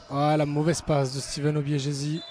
Ah, la mauvaise passe de Steven Obiegesi.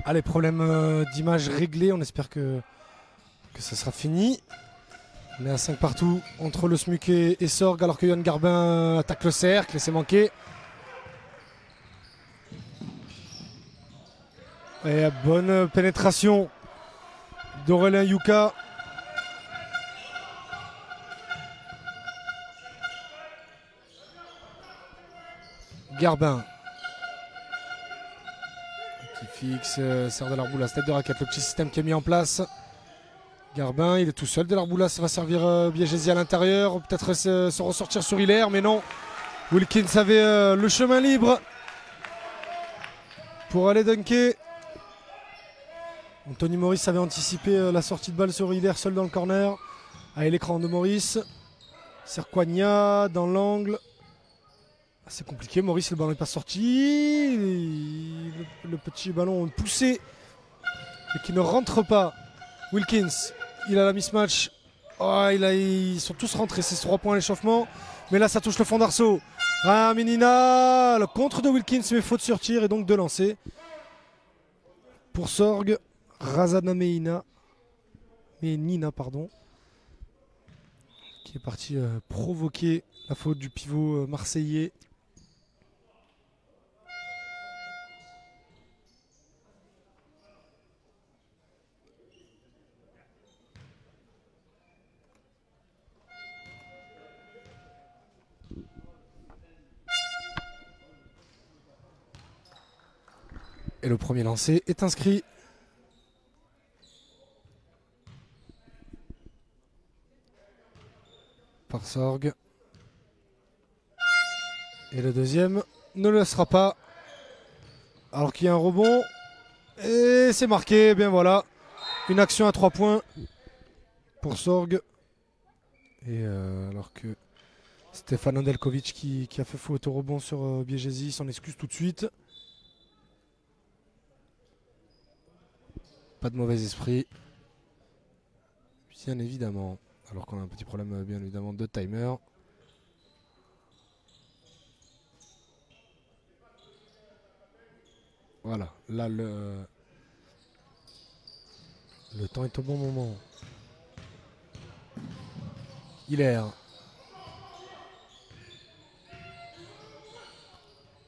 Allez, problème d'image réglé. On espère que ça sera fini. On est à 5 partout entre le SMUC et Sorg, alors que Yann Garbin attaque le cercle et c'est manqué. Et bonne pénétration d'Aurélien Yuka. Garbin qui fixe, sert de l'Arboulas, tête de raquette, le petit système qui est mis en place. Garbin, il est tout seul de l'Arboulas, ça va servir Biegesi à l'intérieur, peut-être se ressortir sur Hilaire, mais non. Wilkins avait le chemin libre pour aller dunker. Anthony Maurice avait anticipé la sortie de balle sur Hilaire seul dans le corner. Allez, l'écran de Maurice. Serquagna dans l'angle. C'est compliqué, Maurice, le ballon n'est pas sorti. Le petit ballon poussé et qui ne rentre pas. Wilkins, il a la mismatch. Oh, ils sont tous rentrés, c'est 3 points à l'échauffement. Mais là, ça touche le fond d'arceau. Raminina, le contre de Wilkins, mais faute sur tir et donc de lancer. Pour Sorg, Razana Menina, qui est parti provoquer la faute du pivot marseillais. Et le premier lancé est inscrit. Par Sorg. Et le deuxième ne le sera pas. Alors qu'il y a un rebond. Et c'est marqué. Bien voilà. Une action à 3 points pour Sorg. Et alors que Stefan Andelkovic qui a fait faute au rebond sur Biegesi s'en excuse tout de suite. Pas de mauvais esprit. Bien évidemment. Alors qu'on a un petit problème bien évidemment de timer. Voilà. Là le temps est au bon moment. Hilaire.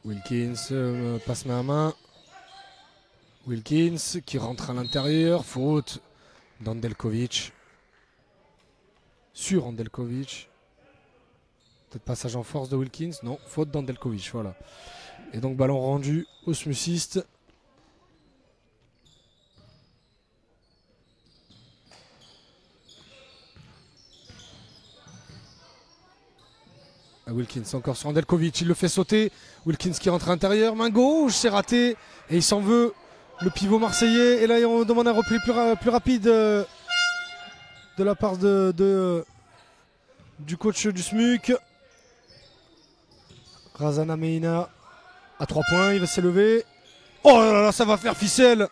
Wilkins passe main à main. Wilkins qui rentre à l'intérieur. Faute d'Andelkovic. Sur Andelkovic. Peut-être passage en force de Wilkins. Non, faute d'Andelkovic. Voilà. Et donc ballon rendu au smuciste. Wilkins encore sur Andelkovic. Il le fait sauter. Wilkins qui rentre à l'intérieur. Main gauche, c'est raté. Et il s'en veut. Le pivot marseillais. Et là, on demande un repli plus rapide de la part du coach du SMUC. Razana Meina à 3 points. Il va s'élever. Oh là là, ça va faire ficelle.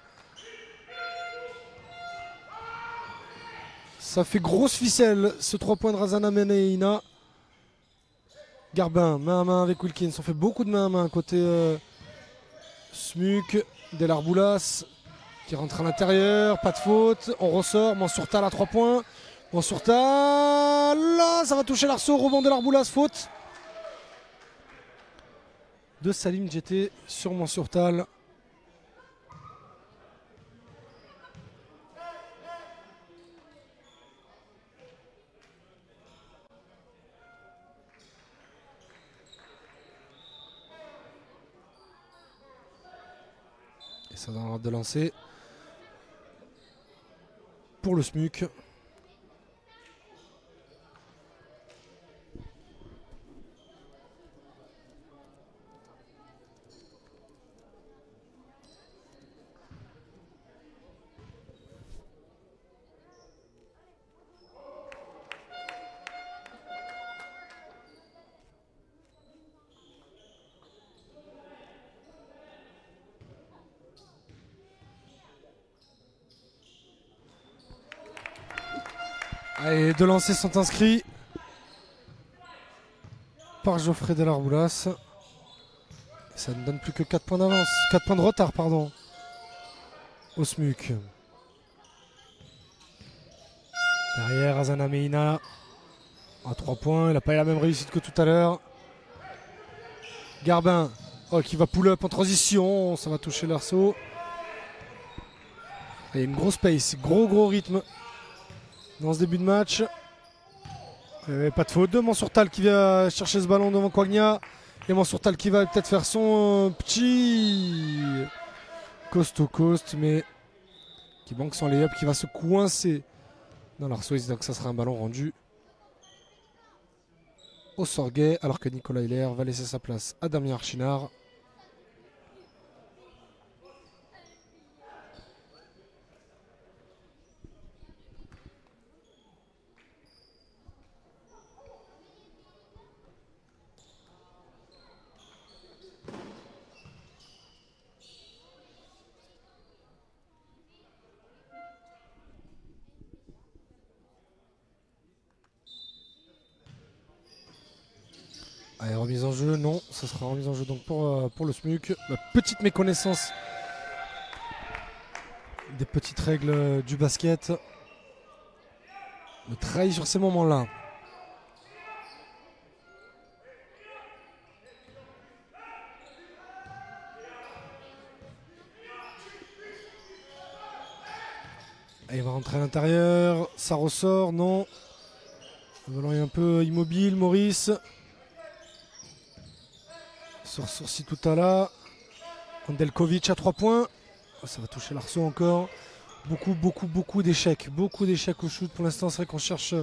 Ça fait grosse ficelle, ce 3 points de Razana Meina. Garbin, main à main avec Wilkins. On fait beaucoup de main à main côté Smuk, Delarboulas qui rentre à l'intérieur. Pas de faute. On ressort. Mansourtal à 3 points. Mansourtal. Là, ça va toucher l'arceau. Rebond Delarboulas. Faute de Salim Djeté sur Mansourtal. Et ça donnera de lancer pour le Smuk. Allez, deux lancers sont inscrits par Geoffrey Delarboulas. Ça ne donne plus que 4 points d'avance, 4 points de retard, pardon, au Smuk. Derrière, Azana Meina à 3 points. Il n'a pas eu la même réussite que tout à l'heure. Garbin qui va pull-up en transition. Ça va toucher l'arceau. Et une grosse pace, gros rythme dans ce début de match. Pas de faute de Mansourtal qui vient chercher ce ballon devant Kwagna. Et Mansourtal qui va peut-être faire son petit coast-to-coast, mais qui manque son lay-up, qui va se coincer dans l'arceau. Donc ça sera un ballon rendu au Sorguet, alors que Nicolas Hiller va laisser sa place à Damien Archinard. Allez, remise en jeu, non, ça sera remise en jeu donc pour le Smuk. La petite méconnaissance des petites règles du basket me trahit sur ces moments-là. Il va rentrer à l'intérieur, ça ressort, non. Le ballon est un peu immobile, Maurice. Sur Situtala. Andelkovic à 3 points. Ça va toucher l'arceau encore. Beaucoup d'échecs. Beaucoup d'échecs au shoot. Pour l'instant, c'est vrai qu'on cherche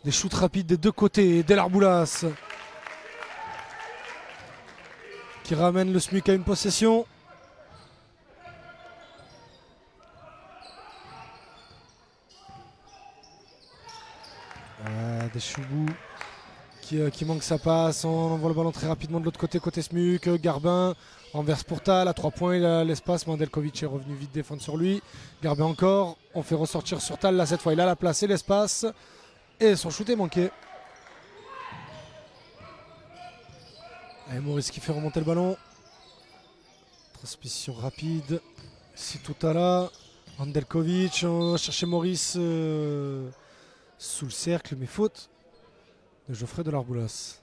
des shoots rapides des deux côtés. Delarboulas qui ramène le Smuk à une possession. Des Choubou qui manque sa passe. On envoie le ballon très rapidement de l'autre côté Smuk. Garbin renverse Pourtal à 3 points. Il a l'espace. Mandelkovic est revenu vite défendre sur lui. Garbin encore. On fait ressortir Surtal. Là, cette fois, il a la place et l'espace. Et son shoot est manqué. Et Maurice qui fait remonter le ballon. Transmission rapide. Situtala. Andelkovic. On va chercher Maurice sous le cercle, mais faute de Geoffrey Delarboulas.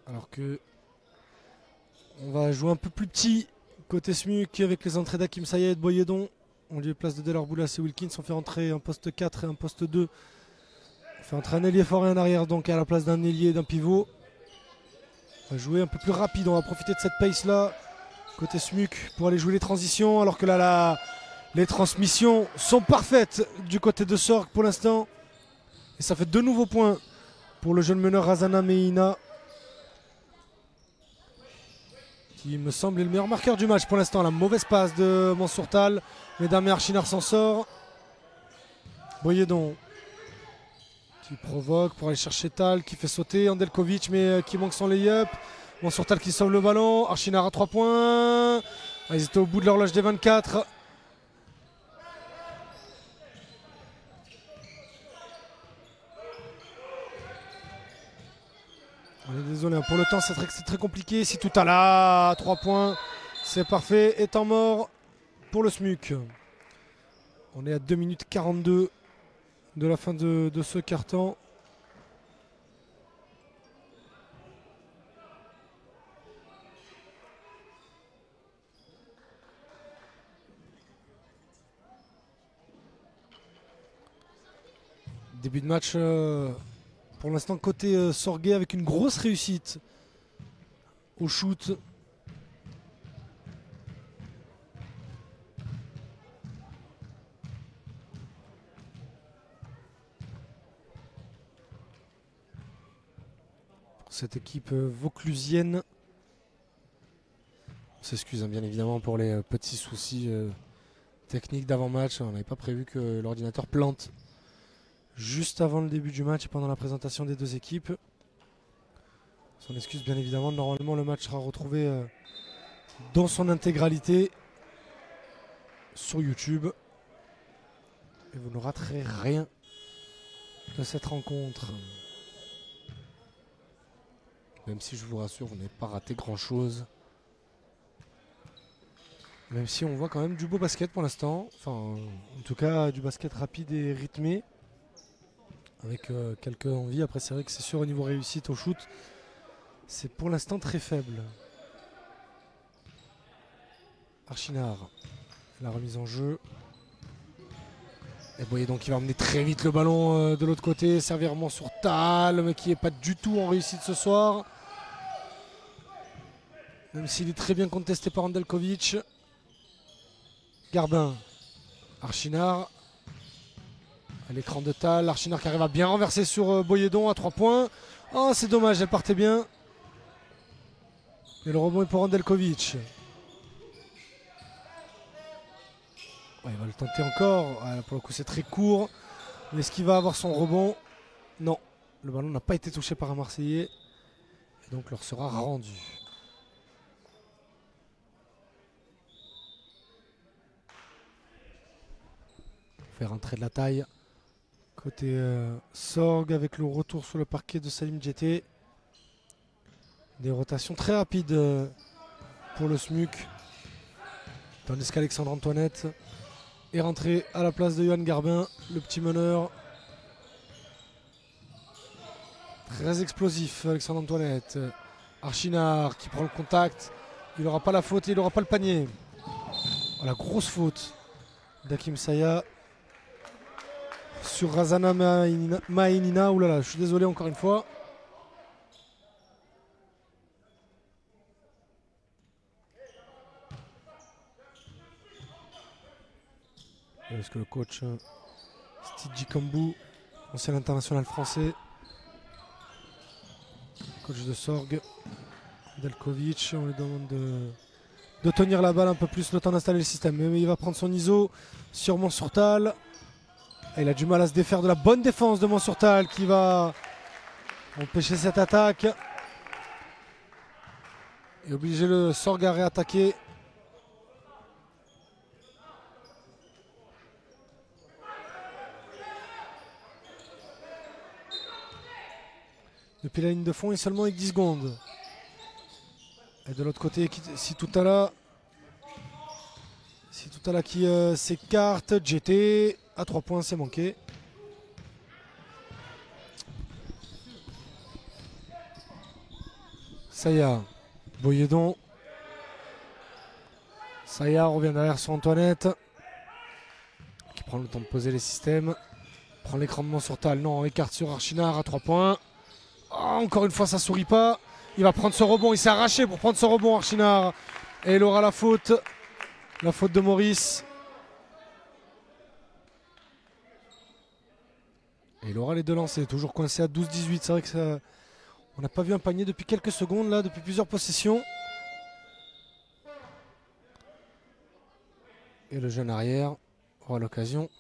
Alors que on va jouer un peu plus petit côté Smuk avec les entrées d'Hakim Saïed et de Boyedon. On lui place de Delarboulas et Wilkins. On fait entrer un poste 4 et un poste 2. On fait entrer un ailier fort et un arrière, donc à la place d'un ailier et d'un pivot. On va jouer un peu plus rapide. On va profiter de cette pace là côté Smuk pour aller jouer les transitions, alors que là les transmissions sont parfaites du côté de Sorg pour l'instant. Et ça fait 2 nouveaux points pour le jeune meneur Azana Meina, qui me semble est le meilleur marqueur du match pour l'instant. La mauvaise passe de Mansourtal, mais Damien Archinard s'en sort. Boyedon qui provoque pour aller chercher Tal, qui fait sauter Andelkovic, mais qui manque son lay-up. Mansourtal qui sauve le ballon. Archinard à 3 points. Ils étaient au bout de l'horloge des 24. On est désolé, pour le temps c'est très compliqué. Si tout à là, 3 points, c'est parfait. Et temps mort pour le SMUC. On est à 2 minutes 42 de la fin de ce quart-temps. Début de match pour l'instant côté Sorguet avec une grosse réussite au shoot. Cette équipe vauclusienne. On s'excuse bien évidemment pour les petits soucis techniques d'avant-match. On n'avait pas prévu que l'ordinateur plante juste avant le début du match et pendant la présentation des deux équipes. On s'en excuse bien évidemment. Normalement le match sera retrouvé dans son intégralité sur YouTube. Et vous ne raterez rien de cette rencontre. Même si je vous rassure, on n'est pas raté grand chose. Même si on voit quand même du beau basket pour l'instant. Enfin, en tout cas, du basket rapide et rythmé. Avec quelques envies. Après, c'est vrai que c'est sûr au niveau réussite au shoot. C'est pour l'instant très faible. Archinard. La remise en jeu. Et vous voyez donc il va emmener très vite le ballon de l'autre côté. Servir Mansourtal, mais qui n'est pas du tout en réussite ce soir. Même s'il est très bien contesté par Andelkovic. Garbin. Archinard. À l'écran de Tal. Archinard qui arrive à bien renverser sur Boyedon à 3 points. Oh, c'est dommage, elle partait bien. Et le rebond est pour Andelkovic. Ouais, il va le tenter encore. Ah, pour le coup, c'est très court. Mais est-ce qu'il va avoir son rebond? Non. Le ballon n'a pas été touché par un Marseillais. Et donc, leur sera rendu. Faire rentrer de la taille. Côté Sorg avec le retour sur le parquet de Salim Djeté. Des rotations très rapides pour le SMUC. Tandis qu'Alexandre Antoinette est rentré à la place de Johan Garbin, le petit meneur. Très explosif, Alexandre Antoinette. Archinard qui prend le contact. Il n'aura pas la faute et il n'aura pas le panier. Oh, la grosse faute d'Hakim Saya sur Razana Maïnina. Ouh là là, je suis désolé encore une fois. Est-ce que le coach Stidji Kambu, ancien international français, coach de Sorg, Delkovic, on lui demande de tenir la balle un peu plus le temps d'installer le système. Mais il va prendre son ISO sur Mansourtal. Il a du mal à se défaire de la bonne défense de Mansourtal qui va empêcher cette attaque. Et obliger le Sorg à réattaquer. Depuis la ligne de fond, il est seulement avec 10 secondes. Et de l'autre côté, si tout à l'heure qui s'écarte, GT à 3 points, c'est manqué. Saya, Boyedon. Saya revient derrière sur Antoinette. Qui prend le temps de poser les systèmes. Prend l'écran de Mansourtal. Non, écarte sur Archinard à 3 points. Oh, encore une fois, ça sourit pas. Il va prendre ce rebond. Il s'est arraché pour prendre ce rebond, Archinard. Et il aura la faute. La faute de Maurice. Et il aura les deux lancers. Toujours coincé à 12-18. C'est vrai que ça... On n'a pas vu un panier depuis quelques secondes, là, depuis plusieurs possessions. Et le jeune arrière aura l'occasion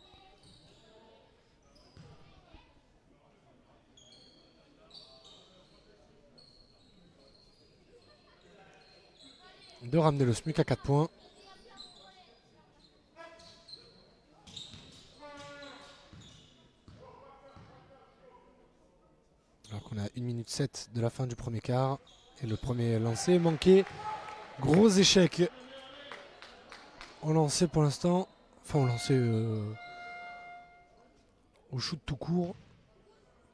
de ramener le SMUC à 4 points. On est à 1 minute 7 de la fin du premier quart. Et le premier lancer manqué. Gros échec. On lançait pour l'instant. Enfin, on lançait au shoot tout court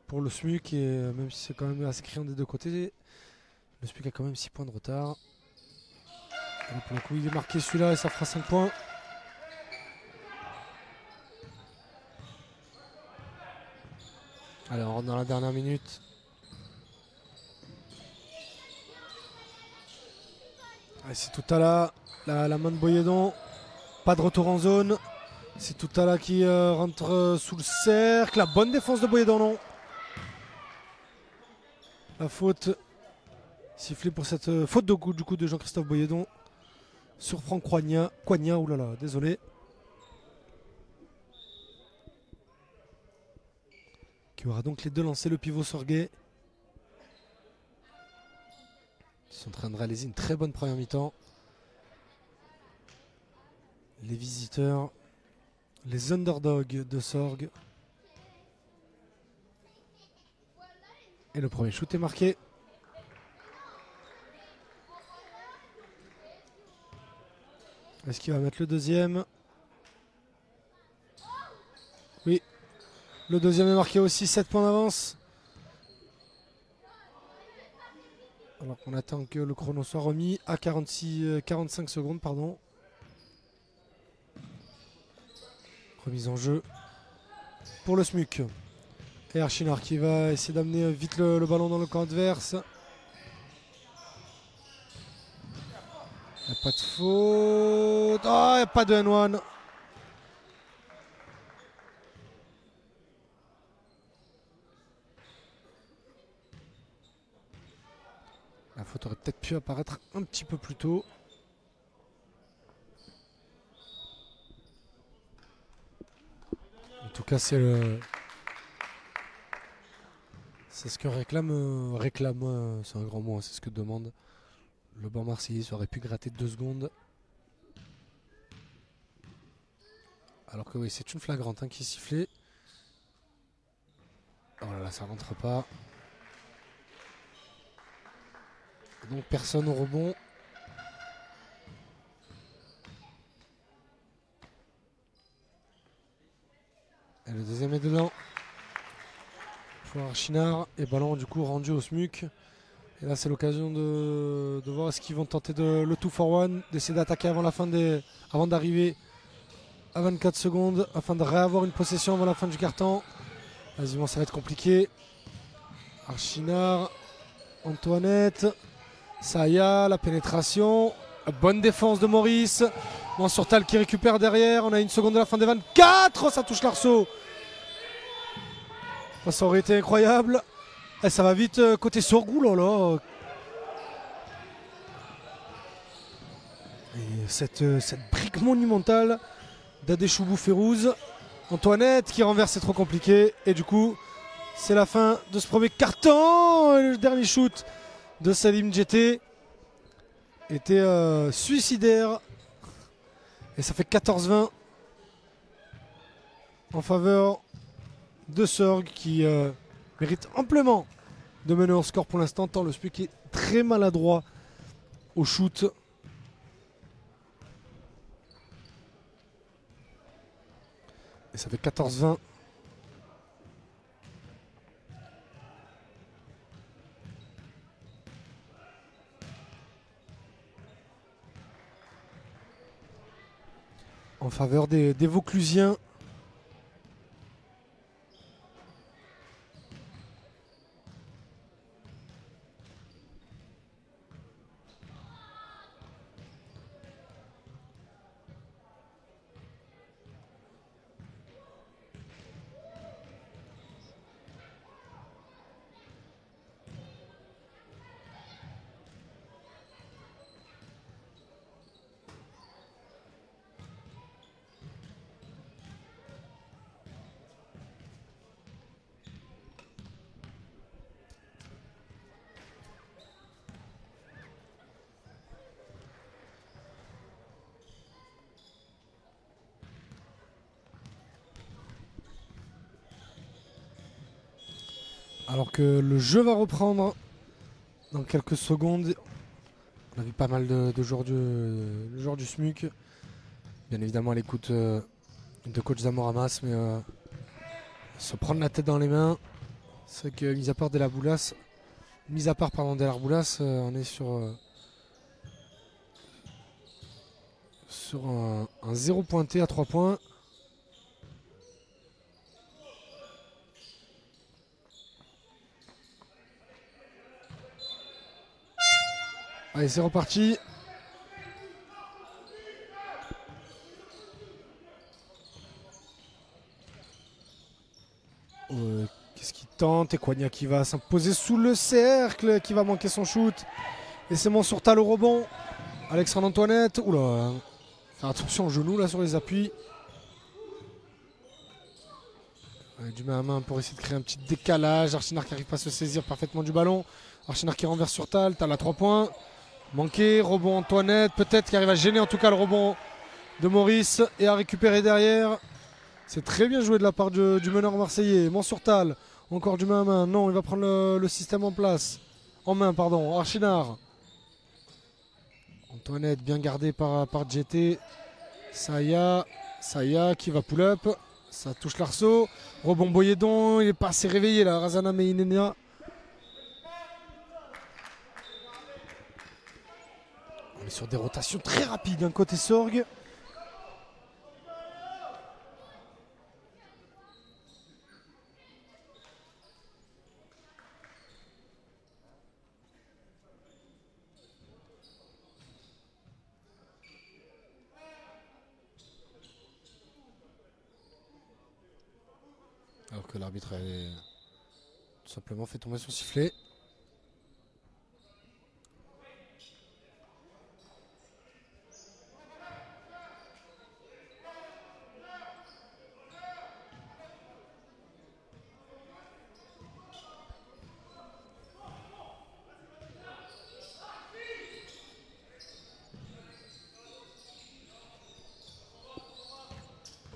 pour le SMUC. Et même si c'est quand même assez criant des deux côtés, le SMUC a quand même 6 points de retard. Et pour le coup, il est marqué celui-là et ça fera 5 points. Allez, on rentre dans la dernière minute. C'est tout à la main de Boyedon. Pas de retour en zone. C'est tout à qui rentre sous le cercle. La bonne défense de Boyedon, non. La faute sifflée pour cette faute de coup du coup de Jean-Christophe Boyedon sur Franck Coignat. Oulala, désolé. Qui aura donc les deux lancers, le pivot Sorguet. Ils sont en train de réaliser une très bonne première mi-temps. Les visiteurs, les underdogs de Sorgue. Et le premier shoot est marqué. Est-ce qu'il va mettre le deuxième? Oui. Le deuxième est marqué aussi, 7 points d'avance. Alors qu'on attend que le chrono soit remis à 45 secondes. Pardon. Remise en jeu pour le SMUC. Et Archinard qui va essayer d'amener vite le ballon dans le camp adverse. Il n'y a pas de faute. Oh, il n'y a pas de N1. La faute aurait peut-être pu apparaître un petit peu plus tôt. En tout cas, c'est ce que réclame, c'est un grand mot, c'est ce que demande le banc marseillais. Ça aurait pu gratter 2 secondes. Alors que oui, c'est une flagrante qui est sifflée. Oh là là, ça rentre pas. Donc personne au rebond. Et le deuxième est dedans. Pour Archinard. Et ballon du coup rendu au SMUC. Et là c'est l'occasion de voir est-ce qu'ils vont tenter le 2 for 1. D'essayer d'attaquer avant d'arriver à 24 secondes. Afin de réavoir une possession avant la fin du quart-temps. Quasiment ça va être compliqué. Archinard. Antoinette. Saya, la pénétration. Bonne défense de Maurice. Mansourtal qui récupère derrière. On a 1 seconde de la fin des 24. Ça touche l'arceau. Ça aurait été incroyable. Et ça va vite côté Sorgou. Là. Et cette brique monumentale d'Adéchoubou Férouz. Antoinette qui renverse, c'est trop compliqué. Et du coup, c'est la fin de ce premier carton. Et le dernier shoot de Salim Djeté était suicidaire. Et ça fait 14-20 en faveur de Sorgue qui mérite amplement de mener au score pour l'instant, tant le SMUC est très maladroit au shoot. Et ça fait 14-20. En faveur des Vauclusiens. Alors que le jeu va reprendre dans quelques secondes. On a vu pas mal de joueurs du SMUC. Bien évidemment à l'écoute de coach Zamoramas, mais se prendre la tête dans les mains. C'est vrai que mis à part Delarboulas, on est sur un 0 pointé à 3 points. Allez, c'est reparti. Qu'est-ce qu'il tente? Et Koigna qui va s'imposer sous le cercle, qui va manquer son shoot. Et c'est Mansourtal au rebond. Alexandre Antoinette. Oula. Faire attention au genou là sur les appuis. Du main à main pour essayer de créer un petit décalage. Archinard qui n'arrive pas à se saisir parfaitement du ballon. Archinard qui renverse sur Tal. Tal à 3 points. Manqué. Rebond Antoinette. Peut-être qui arrive à gêner en tout cas le rebond de Maurice. Et à récupérer derrière. C'est très bien joué de la part du meneur marseillais. Mansourtal. Encore du main à main. Non, il va prendre le système en place. En main, pardon. Archinard. Antoinette bien gardé par JT. Saya qui va pull-up. Ça touche l'arceau. Rebond Boyedon. Il n'est pas assez réveillé là. Razana Meinena. On est sur des rotations très rapides d'un côté Sorgue. Alors que l'arbitre a tout simplement fait tomber son sifflet.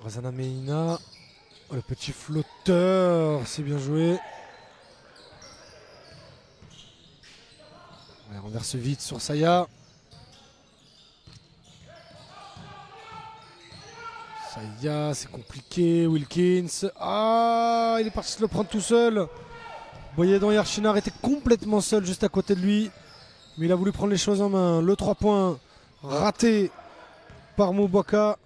Razana Meina. Oh, le petit flotteur, c'est bien joué. On renverse vite sur Saya. Saya, c'est compliqué. Wilkins. Ah, il est parti se le prendre tout seul. Boyedon et Archinard étaient complètement seuls juste à côté de lui. Mais il a voulu prendre les choses en main. Le 3 points raté par Moubouaka.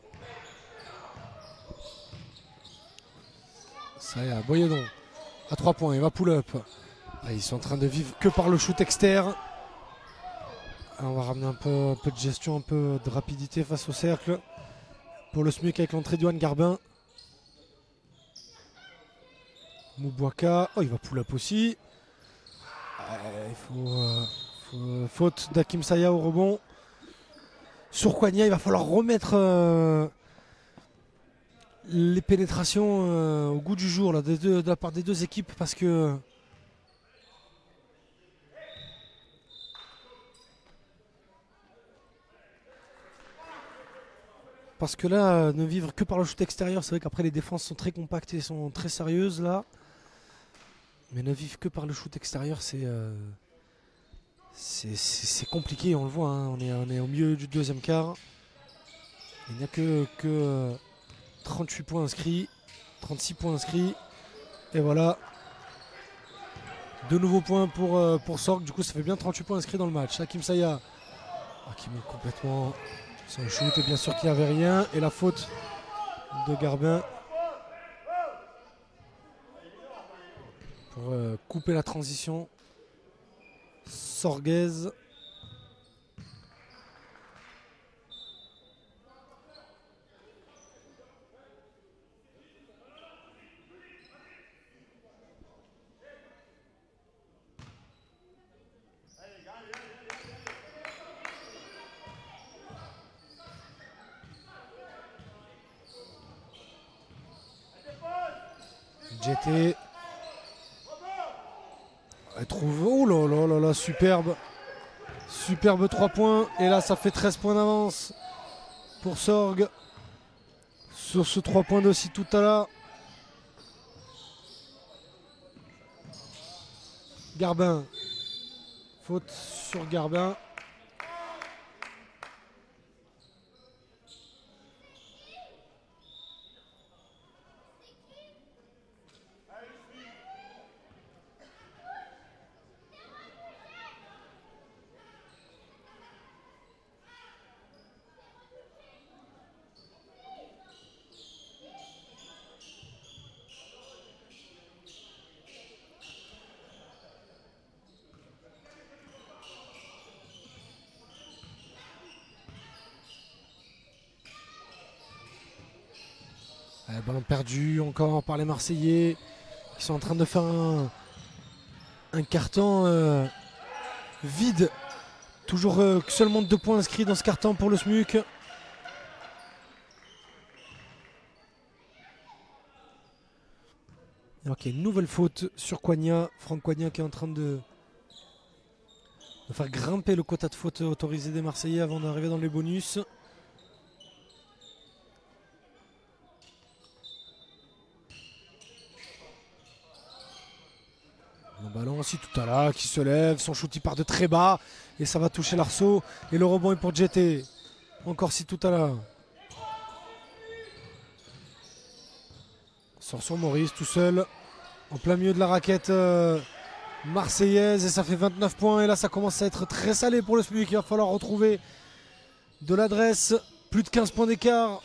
Saya, Boyedon à 3 points, il va pull-up. Ah, ils sont en train de vivre que par le shoot externe. Ah, on va ramener un peu de gestion, un peu de rapidité face au cercle. Pour le SMUC avec l'entrée d'Yohan Garbin. Moubouaka, oh il va pull-up aussi. Faute d'Hakim Saya au rebond. Sur Koigna, il va falloir remettre les pénétrations au goût du jour là, de la part des deux équipes parce que là, ne vivre que par le shoot extérieur, c'est vrai qu'après les défenses sont très compactes et sont très sérieuses là. Mais ne vivre que par le shoot extérieur, c'est compliqué, on le voit, hein. On est au milieu du deuxième quart. Il n'y a que 38 points inscrits, 36 points inscrits. Et voilà. De nouveaux points pour Sorgue. Du coup, ça fait bien 38 points inscrits dans le match. Hakim Saya qui met complètement son shoot. Et bien sûr qu'il n'y avait rien. Et la faute de Garbin pour couper la transition sorguaise. JT. Elle trouve. Oh là là là là, superbe. Superbe 3 points. Et là, ça fait 13 points d'avance pour Sorgue. Sur ce 3 points d'aussi tout à l'heure. Garbin. Faute sur Garbin. Ballon perdu encore par les Marseillais qui sont en train de faire un carton vide. Toujours seulement 2 points inscrits dans ce carton pour le SMUC. Ok, nouvelle faute sur Coignat. Franck Coignat qui est en train de faire grimper le quota de faute autorisé des Marseillais avant d'arriver dans les bonus. Le ballon aussi tout à l'heure qui se lève, son shoot il part de très bas et ça va toucher l'arceau et le rebond est pour JT. Encore si tout à l'heure. Sort sur Maurice tout seul en plein milieu de la raquette marseillaise et ça fait 29 points et là ça commence à être très salé pour le SMUC. Il va falloir retrouver de l'adresse, plus de 15 points d'écart,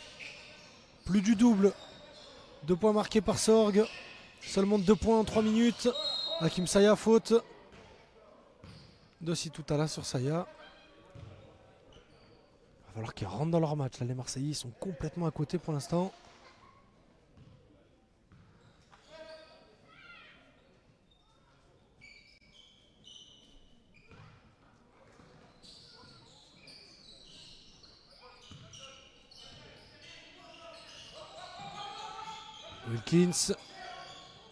plus du double. 2 points marqués par Sorg, seulement 2 points en 3 minutes. Hakim Saya, faute. Dossi tout à l'heure sur Saya. Il va falloir qu'ils rentrent dans leur match. Là, les Marseillais sont complètement à côté pour l'instant. Wilkins.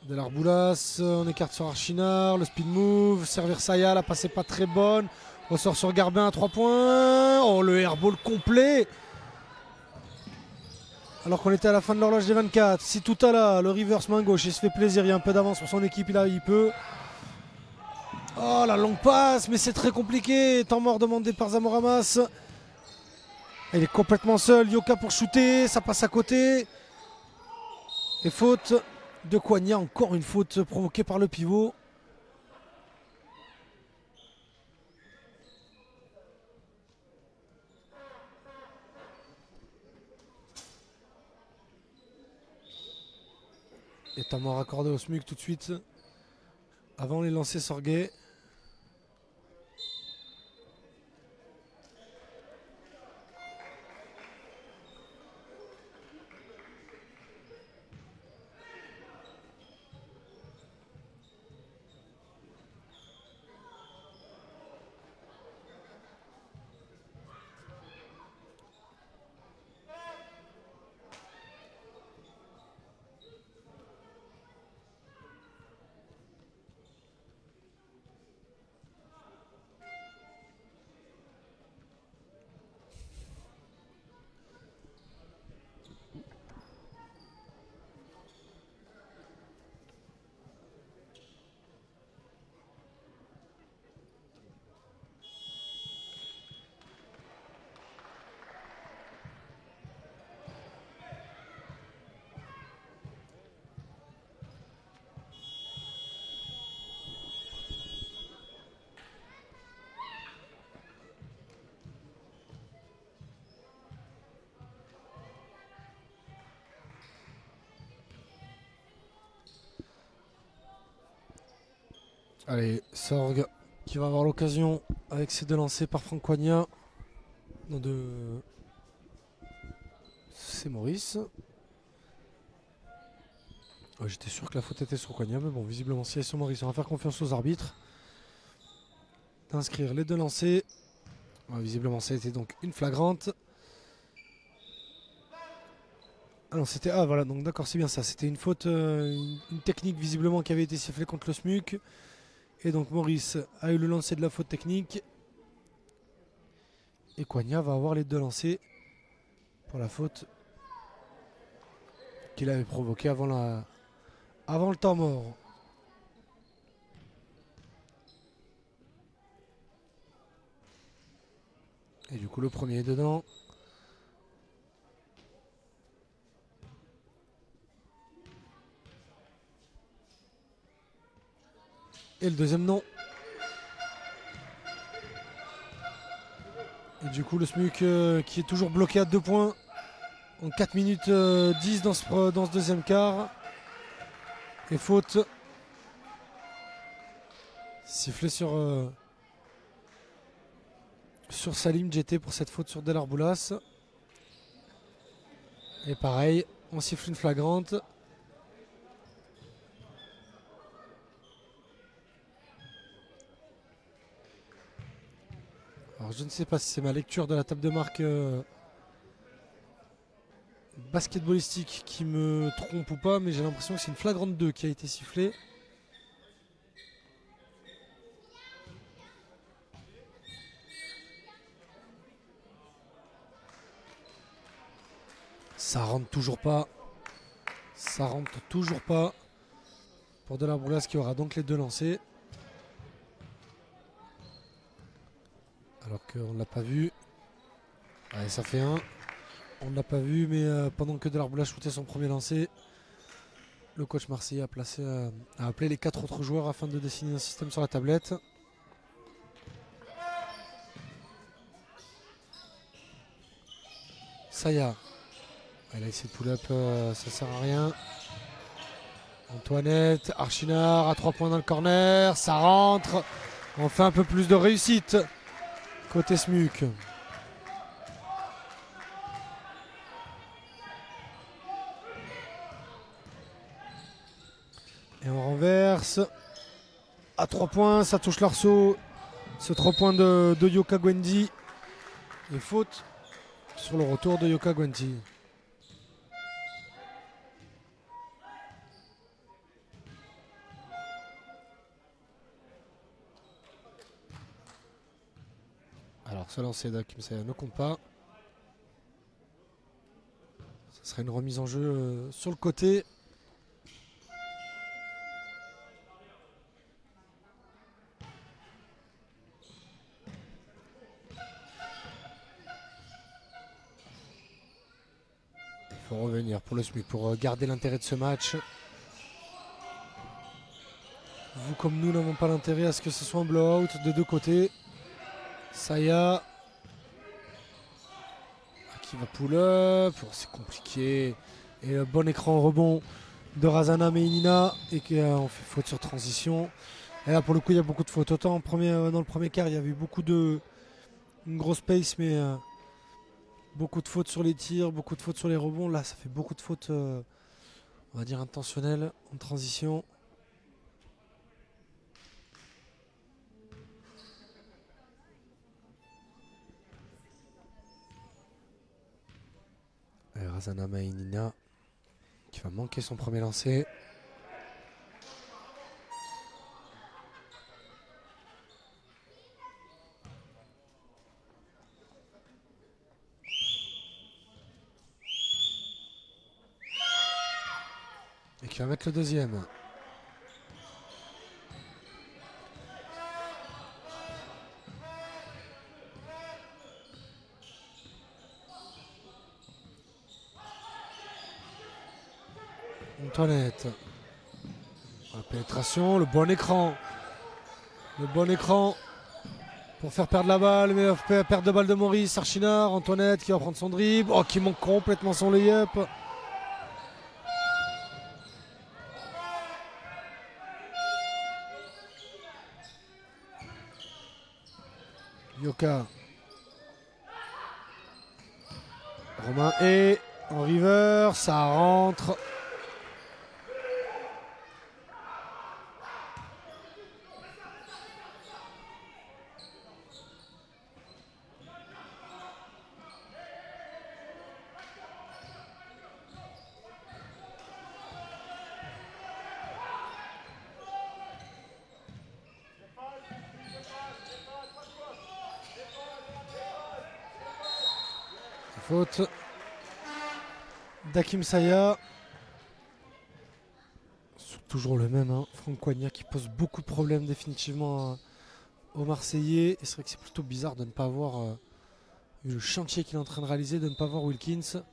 De l'Arboulas, on écarte sur Archinard, le speed move, servir Saya, la passe n'est pas très bonne. Ressort sur Garbin à 3 points. Oh, le airball complet. Alors qu'on était à la fin de l'horloge des 24. Si tout à l'heure, le reverse main gauche, il se fait plaisir, il y a un peu d'avance sur son équipe, il peut. Oh, la longue passe, mais c'est très compliqué. Temps mort demandé par Zamoramas. Il est complètement seul, Yoka pour shooter, ça passe à côté. Et faute de Coignat, encore une faute provoquée par le pivot. Et temps mort accordé au SMUC tout de suite. Avant les lancers Sorguet. Allez, Sorg qui va avoir l'occasion avec ses 2 lancers par Franck Coignat. C'est Maurice. Ouais, j'étais sûr que la faute était sur Coignat, mais bon, visiblement si elle est sur Maurice, on va faire confiance aux arbitres d'inscrire les 2 lancers. Ouais, visiblement ça a été donc une flagrante. Ah non, c'était... Ah voilà, donc d'accord, c'est bien ça. C'était une faute, une technique visiblement qui avait été sifflée contre le SMUC. Et donc Maurice a eu le lancer de la faute technique. Et Coignat va avoir les 2 lancers pour la faute qu'il avait provoquée avant le temps mort. Et du coup le premier est dedans. Et le deuxième non. Et du coup le SMUC qui est toujours bloqué à 2 points en 4 minutes 10 dans ce deuxième quart. Et faute. Sifflé sur Salim Djeté pour cette faute sur Delarboulas. Et pareil, on siffle une flagrante. Alors je ne sais pas si c'est ma lecture de la table de marque basketballistique qui me trompe ou pas, mais j'ai l'impression que c'est une flagrante 2 qui a été sifflée. Ça rentre toujours pas. Ça rentre toujours pas. Pour Delarboulas qui aura donc les 2 lancés. Alors qu'on ne l'a pas vu. Allez, ça fait 1. On ne l'a pas vu, mais pendant que Delarboulas shootait son premier lancer, le coach marseillais a appelé les 4 autres joueurs afin de dessiner un système sur la tablette. Saya. Elle a essayé de pull-up, ça sert à rien. Antoinette, Archinard à 3 points dans le corner, ça rentre. On fait un peu plus de réussite côté SMUC. Et on renverse. À 3 points, ça touche l'arceau. Ce 3 points de Yoka Gwendi. Et faute sur le retour de Yoka Gwendi. Alors ce lancer d'Hakim Saya ne compte pas. Ce serait une remise en jeu sur le côté. Il faut revenir pour le SMUC pour garder l'intérêt de ce match. Vous comme nous n'avons pas l'intérêt à ce que ce soit un blowout de 2 côtés. Saya qui va pull up, c'est compliqué. Et le bon écran rebond de Razana Meinina et qui on fait faute sur transition. Et là pour le coup il y a beaucoup de fautes. Autant dans le premier quart il y avait une grosse pace, mais beaucoup de fautes sur les tirs, beaucoup de fautes sur les rebonds. Là ça fait beaucoup de fautes on va dire intentionnelles en transition. Et Razana Meinina qui va manquer son premier lancer. Et qui va mettre le deuxième. Antoinette. La pénétration, le bon écran. Le bon écran pour faire perdre la balle, mais perte de balle de Maurice Archinard. Antoinette qui va prendre son dribble. Oh, qui manque complètement son lay-up. Yoka. Romain et en river, ça rentre. Faute d'Hakim Saya. Toujours le même, hein. Franck Coignard qui pose beaucoup de problèmes définitivement aux Marseillais. Et c'est vrai que c'est plutôt bizarre de ne pas avoir Vu le chantier qu'il est en train de réaliser, de ne pas voir Wilkins.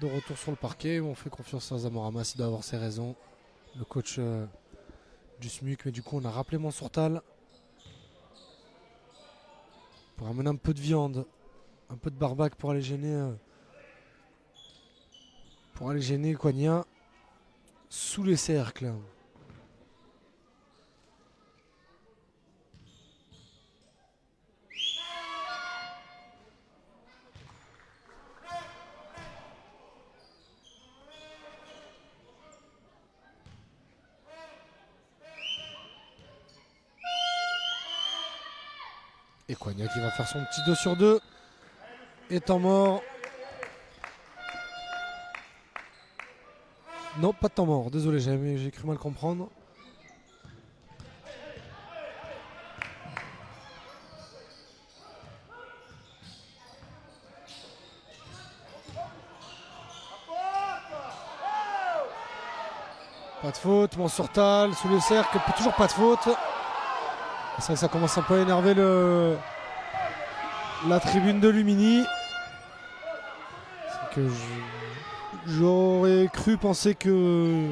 De retour sur le parquet, on fait confiance à Zamorama s'il doit avoir ses raisons. Le coach du SMUC, mais du coup on a rappelé Mansourtal pour amener un peu de viande, un peu de barbac pour aller gêner Koigna sous les cercles. Et Koigna qui va faire son petit 2 sur 2. Et temps mort. Non, pas de temps mort. Désolé, j'ai cru mal comprendre. Pas de faute. Mansourtal sous le cercle. Toujours pas de faute. C'est vrai que ça commence un peu à énerver la tribune de Lumini. C'est que j'aurais cru penser que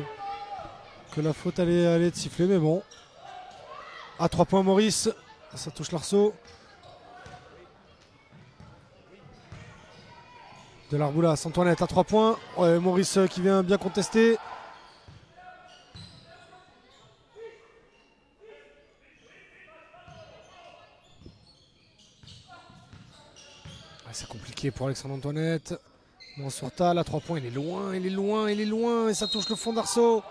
la faute allait être sifflée, mais bon. À 3 points Maurice, ça touche l'arceau. De l'Arboulas, Antoinette à 3 points. Ouais, Maurice qui vient bien contester. C'est compliqué pour Alexandre Antoinette. Mansourtal à 3 points, il est loin, et ça touche le fond d'arceau.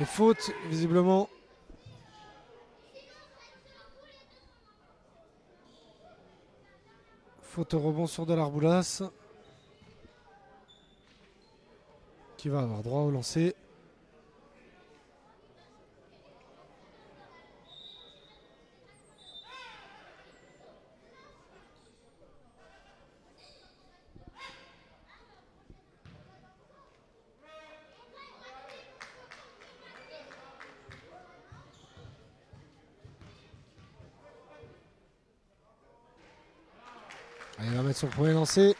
Et faute, visiblement. Faute au rebond sur de l'Arboulas. Qui va avoir droit au lancer. Il va mettre son premier lancé.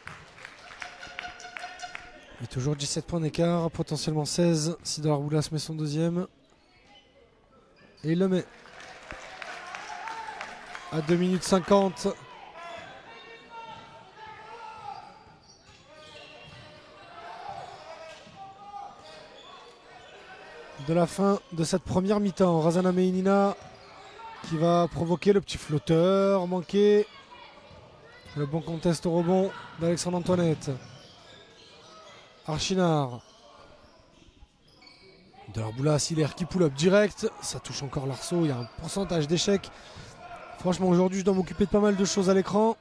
Il y a toujours 17 points d'écart, potentiellement 16 si de l'Arboulas met son deuxième. Et il le met. À 2 minutes 50. De la fin de cette première mi-temps. Razana Meinina qui va provoquer le petit flotteur manqué. Le bon contest au rebond d'Alexandre Antoinette. Archinard. De l'Arboulas, Hilaire qui pull-up direct. Ça touche encore l'arceau. Il y a un pourcentage d'échec. Franchement, aujourd'hui, je dois m'occuper de pas mal de choses à l'écran.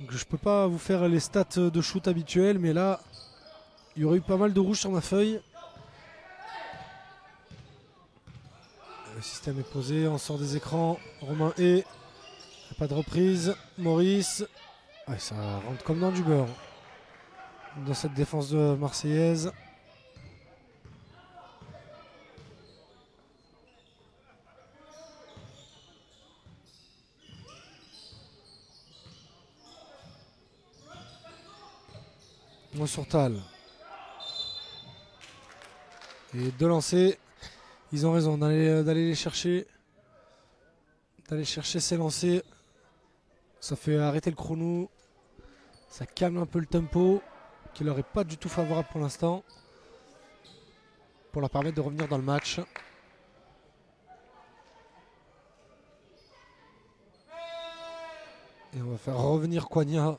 Donc, je ne peux pas vous faire les stats de shoot habituels. Mais là, il y aurait eu pas mal de rouge sur ma feuille. Le système est posé. On sort des écrans. Romain et pas de reprise. Maurice. Ouais, ça rentre comme dans du beurre dans cette défense de Marseillaise. Mansourtal. Et deux lancers. Ils ont raison d'aller les chercher. D'aller chercher ces lancers. Ça fait arrêter le chrono. Ça calme un peu le tempo qui leur est pas du tout favorable pour l'instant. Pour leur permettre de revenir dans le match. Et on va faire revenir Koigna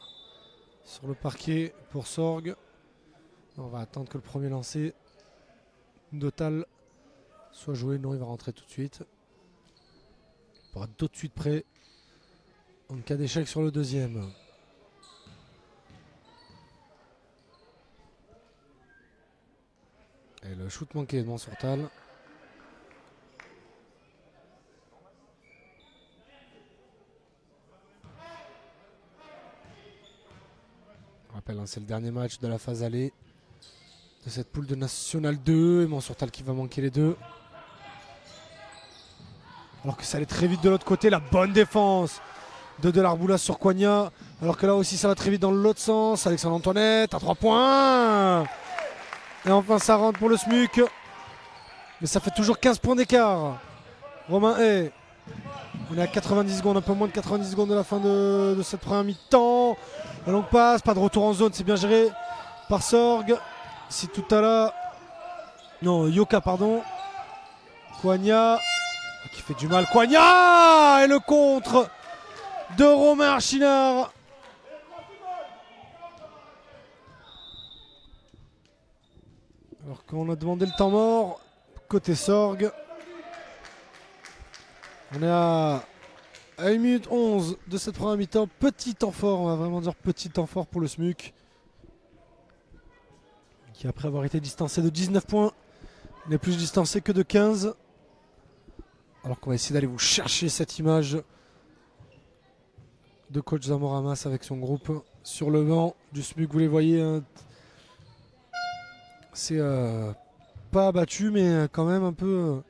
sur le parquet pour Sorg. On va attendre que le premier lancer d'Otal soit joué. Non, il va rentrer tout de suite. Pour être tout de suite prêt en cas d'échec sur le deuxième. Et le shoot manqué de Mansourtal. On rappelle, hein, c'est le dernier match de la phase aller de cette poule de National 2. Et Mansourtal qui va manquer les deux. Alors que ça allait très vite de l'autre côté. La bonne défense de Delarboulas sur Coignat. Alors que là aussi ça va très vite dans l'autre sens. Alexandre Antoinette à 3 points. Et enfin ça rentre pour le SMUC. Mais ça fait toujours 15 points d'écart. Romain Hay. On est à 90 secondes, un peu moins de 90 secondes de la fin de cette première mi-temps. La longue passe, pas de retour en zone, c'est bien géré par Sorg. Si tout à l'heure. Non, Yoka, pardon. Coignat qui fait du mal. Coignat et le contre de Romain Archinard. Alors qu'on a demandé le temps mort côté Sorg. On est à 1 minute 11 de cette première mi-temps. Petit temps fort, on va vraiment dire petit temps fort pour le SMUC. Qui après avoir été distancé de 19 points, n'est plus distancé que de 15. Alors qu'on va essayer d'aller vous chercher cette image de coach Zamoramas avec son groupe sur le banc du SMUC. Vous les voyez, hein. C'est pas abattu, mais quand même un peu...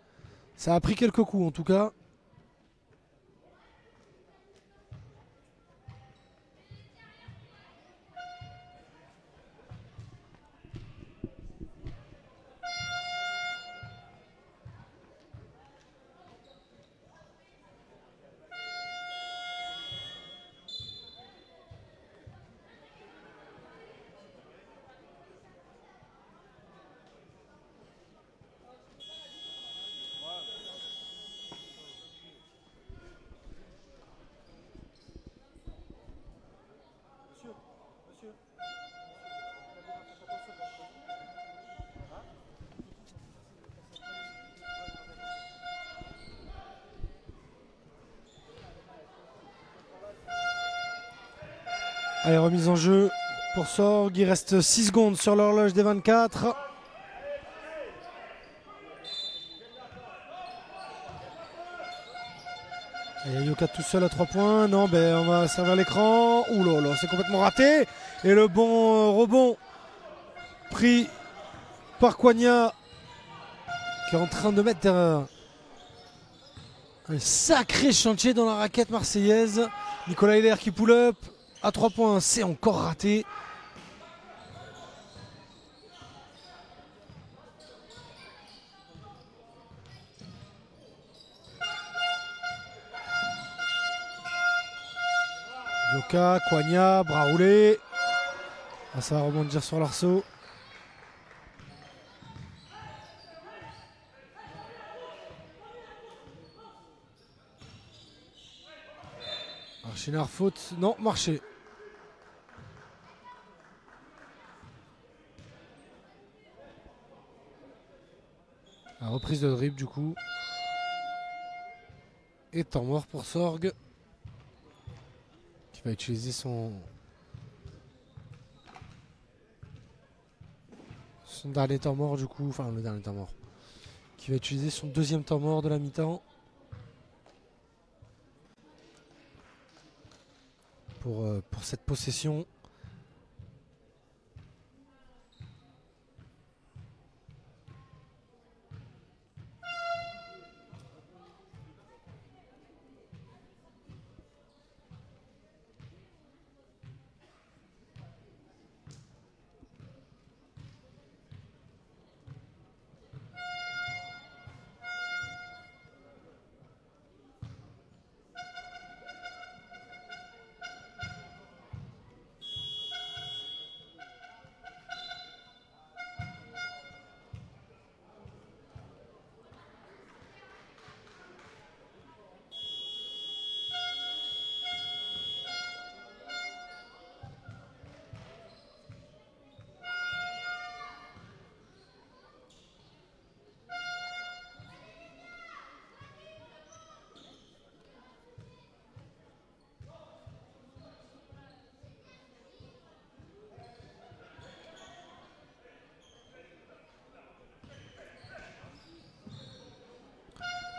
ça a pris quelques coups en tout cas. Allez, remise en jeu pour Sorg. Il reste 6 secondes sur l'horloge des 24. Et Yoka tout seul à 3 points. Non, ben on va servir l'écran. Ouh là là, c'est complètement raté. Et le bon rebond pris par Coignat qui est en train de mettre un sacré chantier dans la raquette marseillaise. Nicolas Hiller qui pull up à 3 points, c'est encore raté. Yoka, Coignat, bras roulés. Ah, ça va rebondir sur l'arceau. Archinard faute, non, marché. La reprise de dribble du coup. Et temps mort pour Sorg. Qui va utiliser son dernier temps mort du coup. Enfin le dernier temps mort. Qui va utiliser son deuxième temps mort de la mi-temps. Pour cette possession.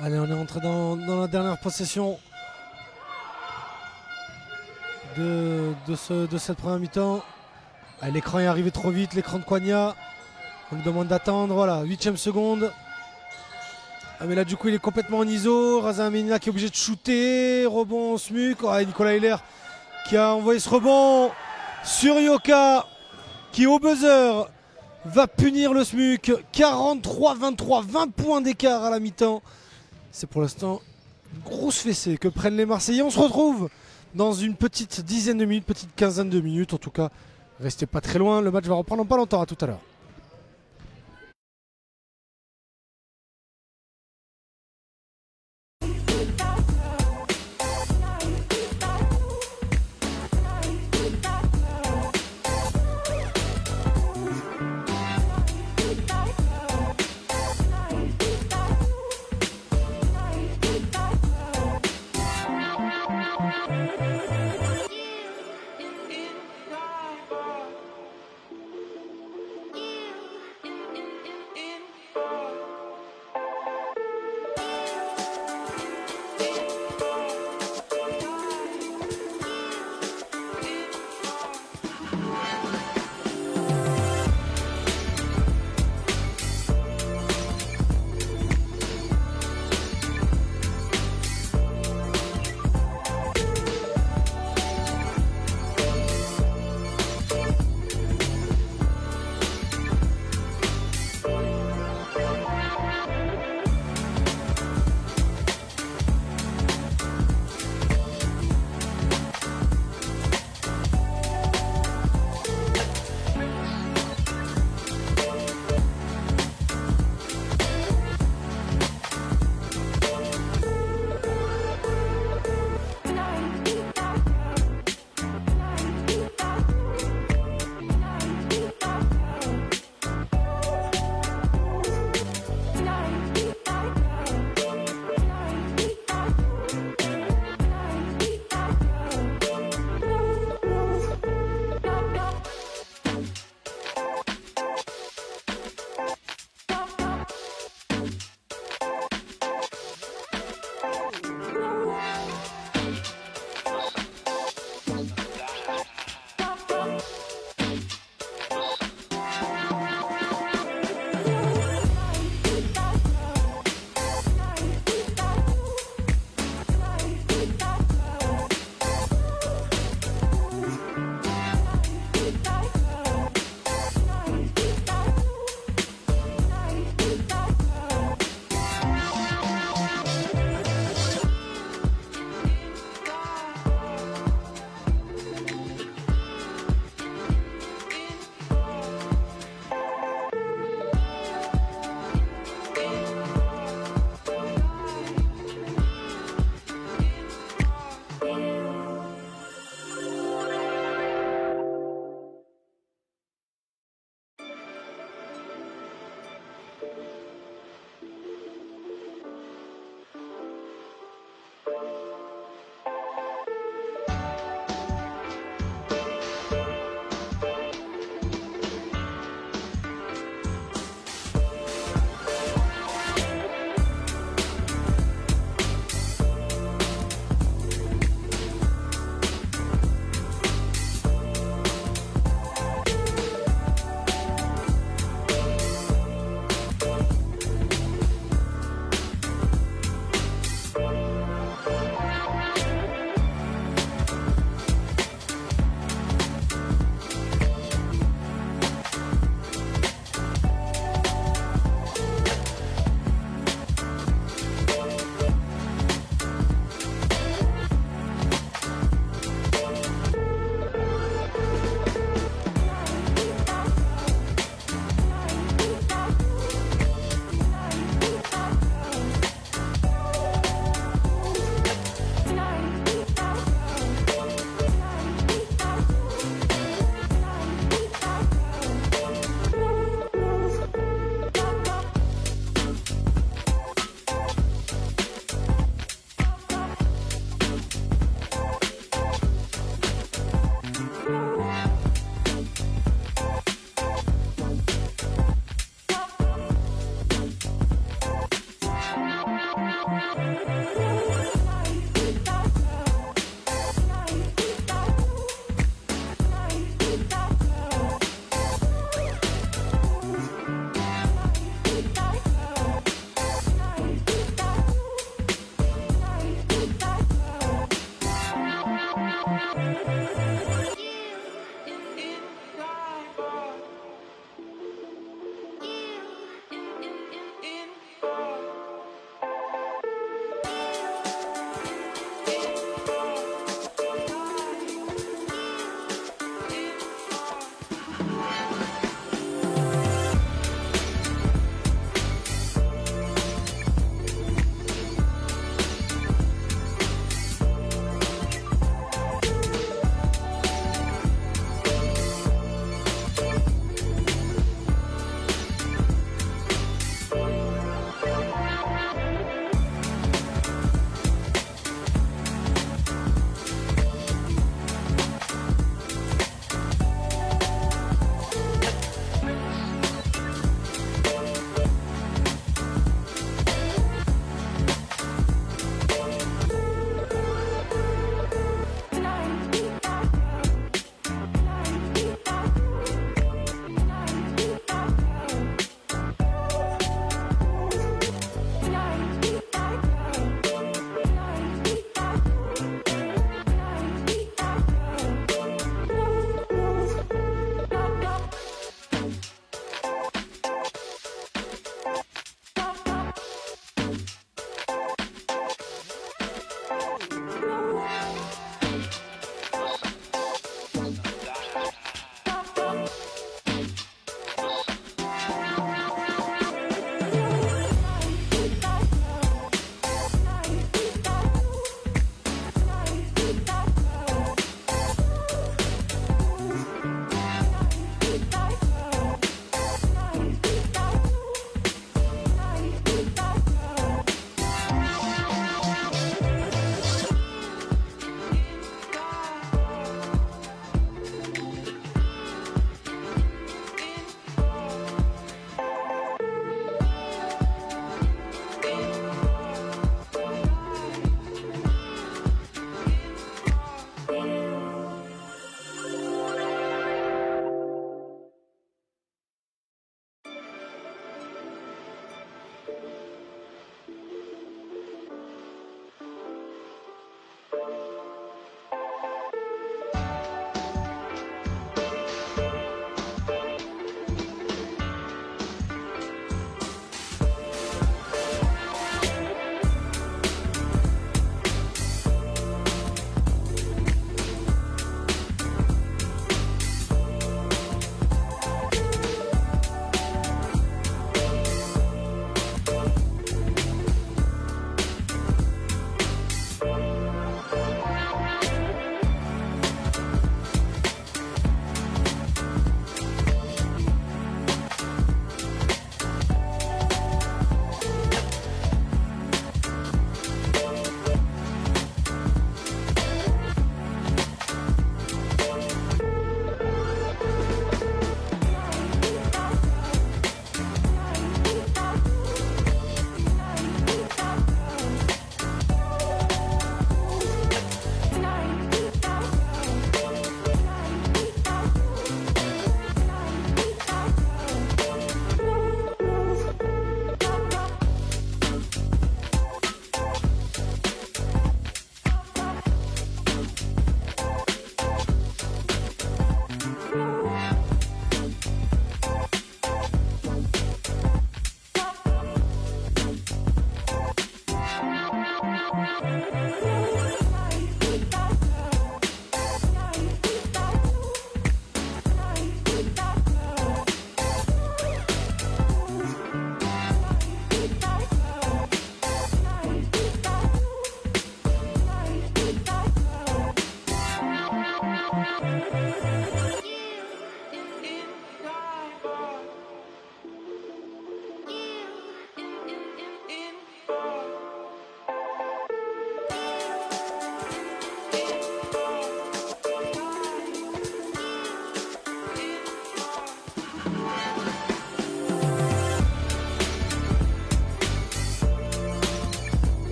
Allez, on est entré dans la dernière possession de cette première mi-temps. L'écran est arrivé trop vite, l'écran de Coignat. On nous demande d'attendre, voilà, 8e seconde. Ah mais là du coup il est complètement en iso. Razan Ménina qui est obligé de shooter. Rebond Smuk. Oh, Nicolas Heller qui a envoyé ce rebond sur Yoka qui au buzzer va punir le Smuk. 43-23, 20 points d'écart à la mi-temps. C'est pour l'instant une grosse fessée que prennent les Marseillais. On se retrouve dans une petite dizaine de minutes, petite quinzaine de minutes. En tout cas, restez pas très loin. Le match va reprendre dans pas longtemps. À tout à l'heure.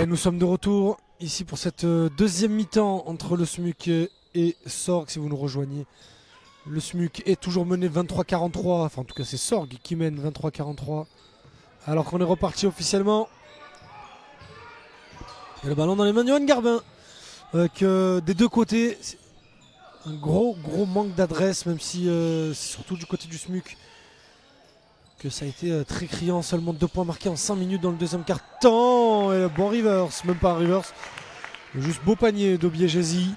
Allez, nous sommes de retour ici pour cette deuxième mi-temps entre le SMUC et Sorgue. Si vous nous rejoignez, le SMUC est toujours mené 23-43. Enfin, en tout cas, c'est Sorgue qui mène 23-43. Alors qu'on est reparti officiellement. Et le ballon dans les mains de Johan Garbin. Avec des deux côtés, un gros manque d'adresse, même si c'est surtout du côté du SMUC que ça a été très criant. Seulement 2 points marqués en 5 minutes dans le deuxième quart-temps. Et bon reverse, même pas un reverse. Juste beau panier d'Obiegesi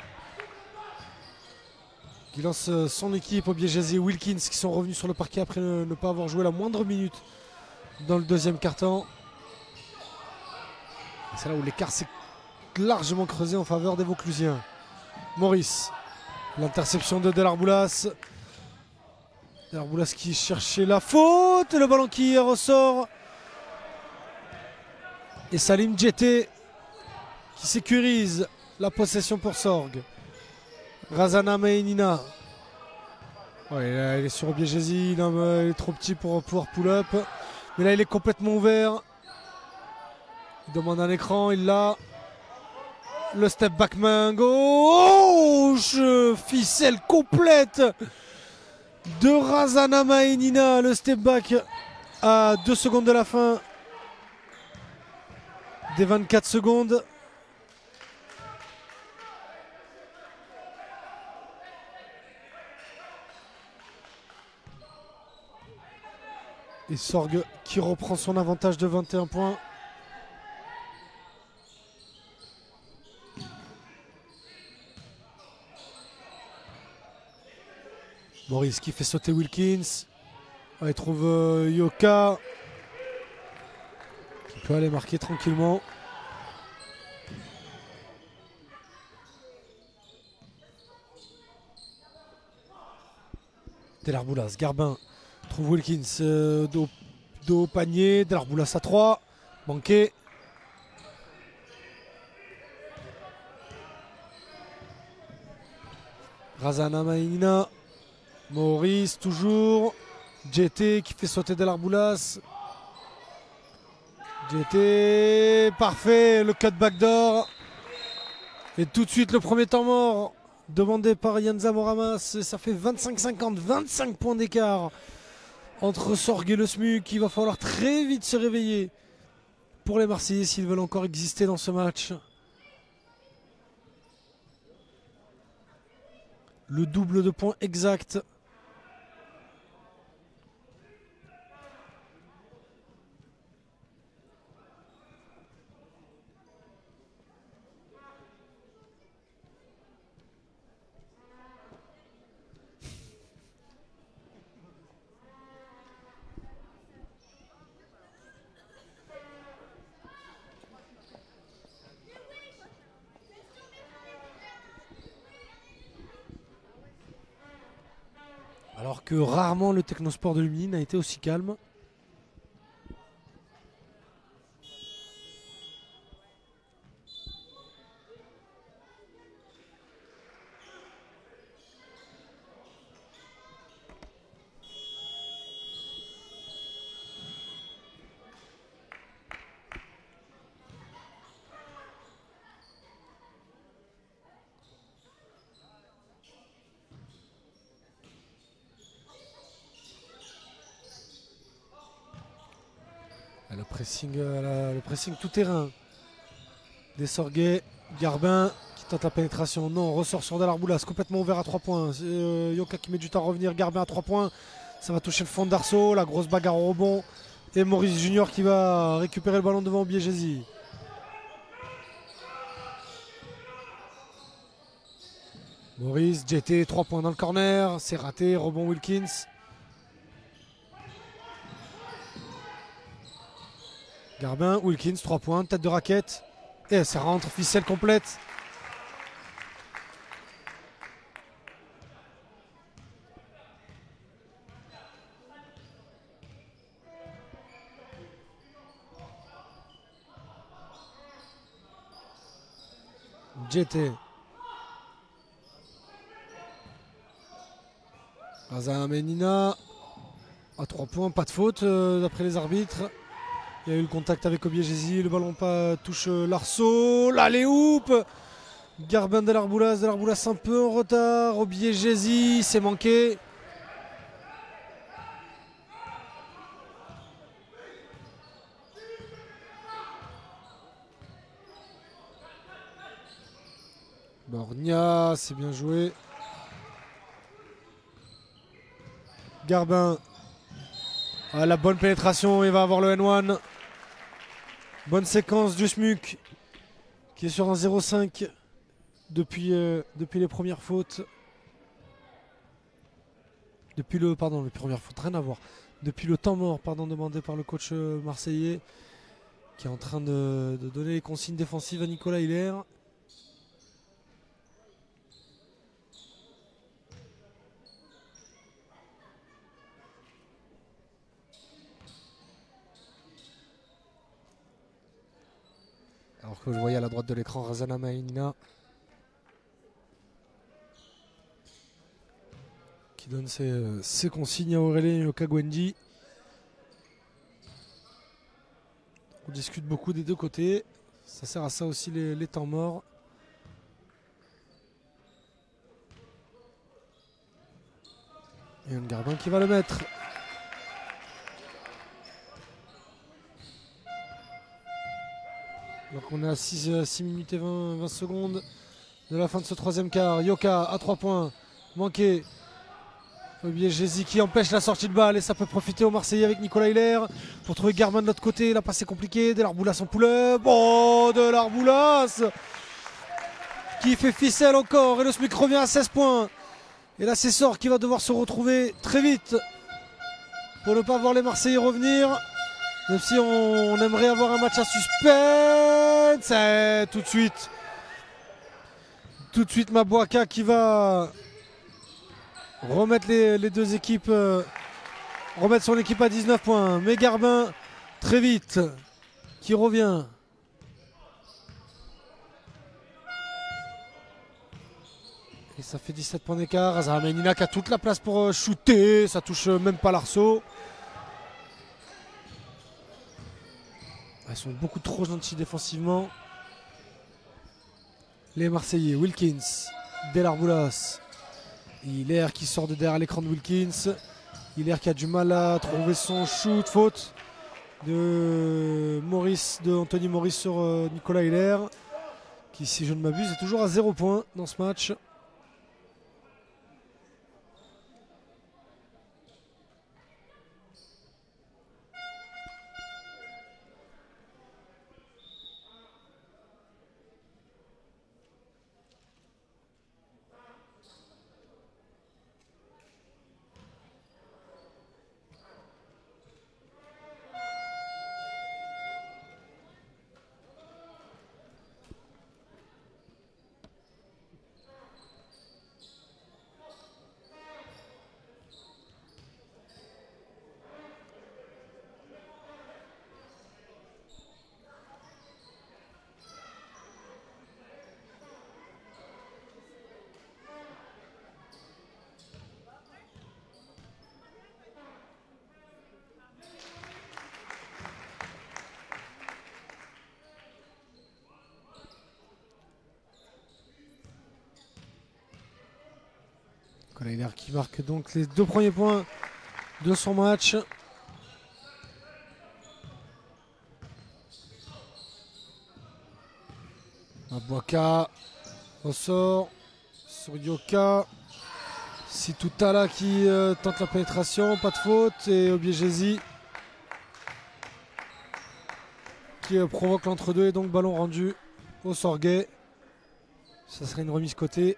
qui lance son équipe. Obiegesi et Wilkins qui sont revenus sur le parquet après ne pas avoir joué la moindre minute dans le deuxième quart-temps. C'est là où l'écart s'est largement creusé en faveur des Vauclusiens. Maurice, l'interception de Delarboulas. Delarboulas qui cherchait la faute. Et le ballon qui ressort. Et Salim Djeté qui sécurise la possession pour Sorgue. Razana Mainina. Ouais, là, il est sur Obiegesi. Il est trop petit pour pouvoir pull-up. Mais là, il est complètement ouvert. Il demande un écran. Il l'a. Le step back main gauche. Ficelle complète de Razana Mainina. Le step back à 2 secondes de la fin des 24 secondes. Et Sorgue qui reprend son avantage de 21 points. Maurice qui fait sauter Wilkins. Il trouve Yoka qui peut aller marquer tranquillement. Delarboulas, Garbin trouve Wilkins dos au panier. Delarboulas à 3. Manqué. Razana Mainina. Maurice toujours. Djeté qui fait sauter Delarboulas. Djeté, parfait, le cutback d'or. Et tout de suite le premier temps mort demandé par Yann Zamoramas. Ça fait 25-50, 25 points d'écart entre Sorgue et le SMUC. Il va falloir très vite se réveiller pour les Marseillais s'ils veulent encore exister dans ce match. Le double de points exact. Alors que rarement le Technosport de Lumini n'a été aussi calme. Le pressing tout terrain des Sorguais. Garbin qui tente la pénétration. Non, ressort sur Delarboulas, complètement ouvert à 3 points. Yoka qui met du temps à revenir. Garbin à 3 points. Ça va toucher le fond d'Arceau. La grosse bagarre au rebond. Et Maurice Junior qui va récupérer le ballon devant Obiegesi. Maurice, Djeté, 3 points dans le corner. C'est raté. Rebond Wilkins. Garbin, Wilkins, 3 points, tête de raquette. Et ça rentre, ficelle complète. Djeté. Razana Mainina à 3 points, pas de faute d'après les arbitres. Il y a eu le contact avec Obiegesi, le ballon pas touche Larceau, l'alley hoop. Garbin de l'Arboulas un peu en retard, Obiegesi, c'est manqué. Borgna, c'est bien joué. Garbin, la bonne pénétration, il va avoir le N1. Bonne séquence du SMUC qui est sur un 0,5 depuis les premières fautes. Depuis les premières fautes, rien à voir. Depuis le temps mort, demandé par le coach marseillais, qui est en train de donner les consignes défensives à Nicolas Hiller. Alors que je voyais à la droite de l'écran Razana Maïna qui donne ses consignes à Aurélien et au Kagwendi. On discute beaucoup des deux côtés. Ça sert à ça aussi les temps morts. Et un Garbin qui va le mettre. Donc on est à 6 minutes et 20 secondes de la fin de ce troisième quart. Yoka à 3 points. Manqué. Obiegesi qui empêche la sortie de balle et ça peut profiter aux Marseillais avec Nicolas Hiller pour trouver Garbin de l'autre côté. La passe est compliquée. De l'Arboulas en pull-up. Oh, de l'Arboulas qui fait ficelle encore et le SMUC revient à 16 points. Et là c'est Sor qui va devoir se retrouver très vite pour ne pas voir les Marseillais revenir. Même si on aimerait avoir un match à suspense. Et tout de suite Mabuaka qui va remettre les deux équipes, remettre son équipe à 19 points. Mais Garbin très vite qui revient. Et ça fait 17 points d'écart. Azaramenina qui a toute la place pour shooter. Ça touche même pas l'Arceau. Ils sont beaucoup trop gentils défensivement. Les Marseillais, Wilkins, Delarboulas. Hiller qui sort de derrière l'écran de Wilkins. Hiller qui a du mal à trouver son shoot. Faute de Anthony Maurice sur Nicolas Hiller. Qui, si je ne m'abuse, est toujours à 0 points dans ce match. Nicolas Hiller qui marque donc les 2 premiers points de son match. Mabuaka au sort sur Yoka. Situtala qui tente la pénétration, pas de faute. Et Obiegesi qui provoque l'entre-deux et donc ballon rendu au Sorguet. Ça serait une remise côté.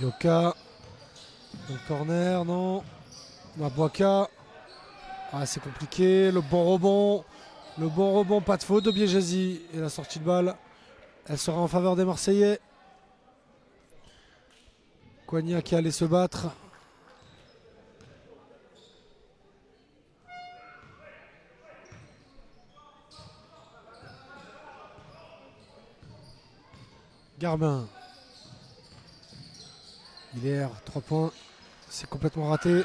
Yoka. Dans le corner, non. Maboaka. Ah, c'est compliqué. Le bon rebond. Le bon rebond, pas de faute de Biéjezi. Et la sortie de balle, elle sera en faveur des Marseillais. Kwagna qui allait se battre. Garbin. Hilaire, 3 points. C'est complètement raté.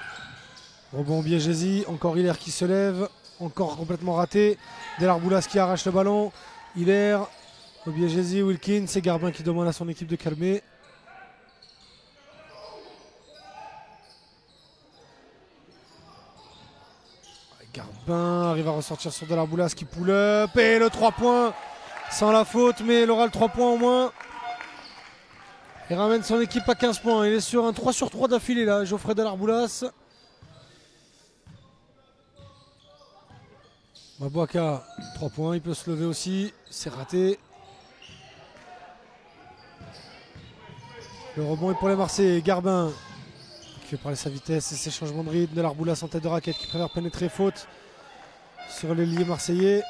Rebond Biéjezi. Encore Hilaire qui se lève. Encore complètement raté. Delarboulas qui arrache le ballon. Hilaire. Biéjezi, Wilkins. C'est Garbin qui demande à son équipe de calmer. Garbin arrive à ressortir sur Delarboulas qui pull up. Et le 3 points. Sans la faute, mais il aura le 3 points au moins. Il ramène son équipe à 15 points. Il est sur un 3 sur 3 d'affilée là, Geoffrey Delarboulas. Maboaka, 3 points, il peut se lever aussi. C'est raté. Le rebond est pour les Marseillais. Garbin qui fait parler sa vitesse et ses changements de rythme. Delarboulas en tête de raquette qui préfère pénétrer, faute sur l'ailier marseillais.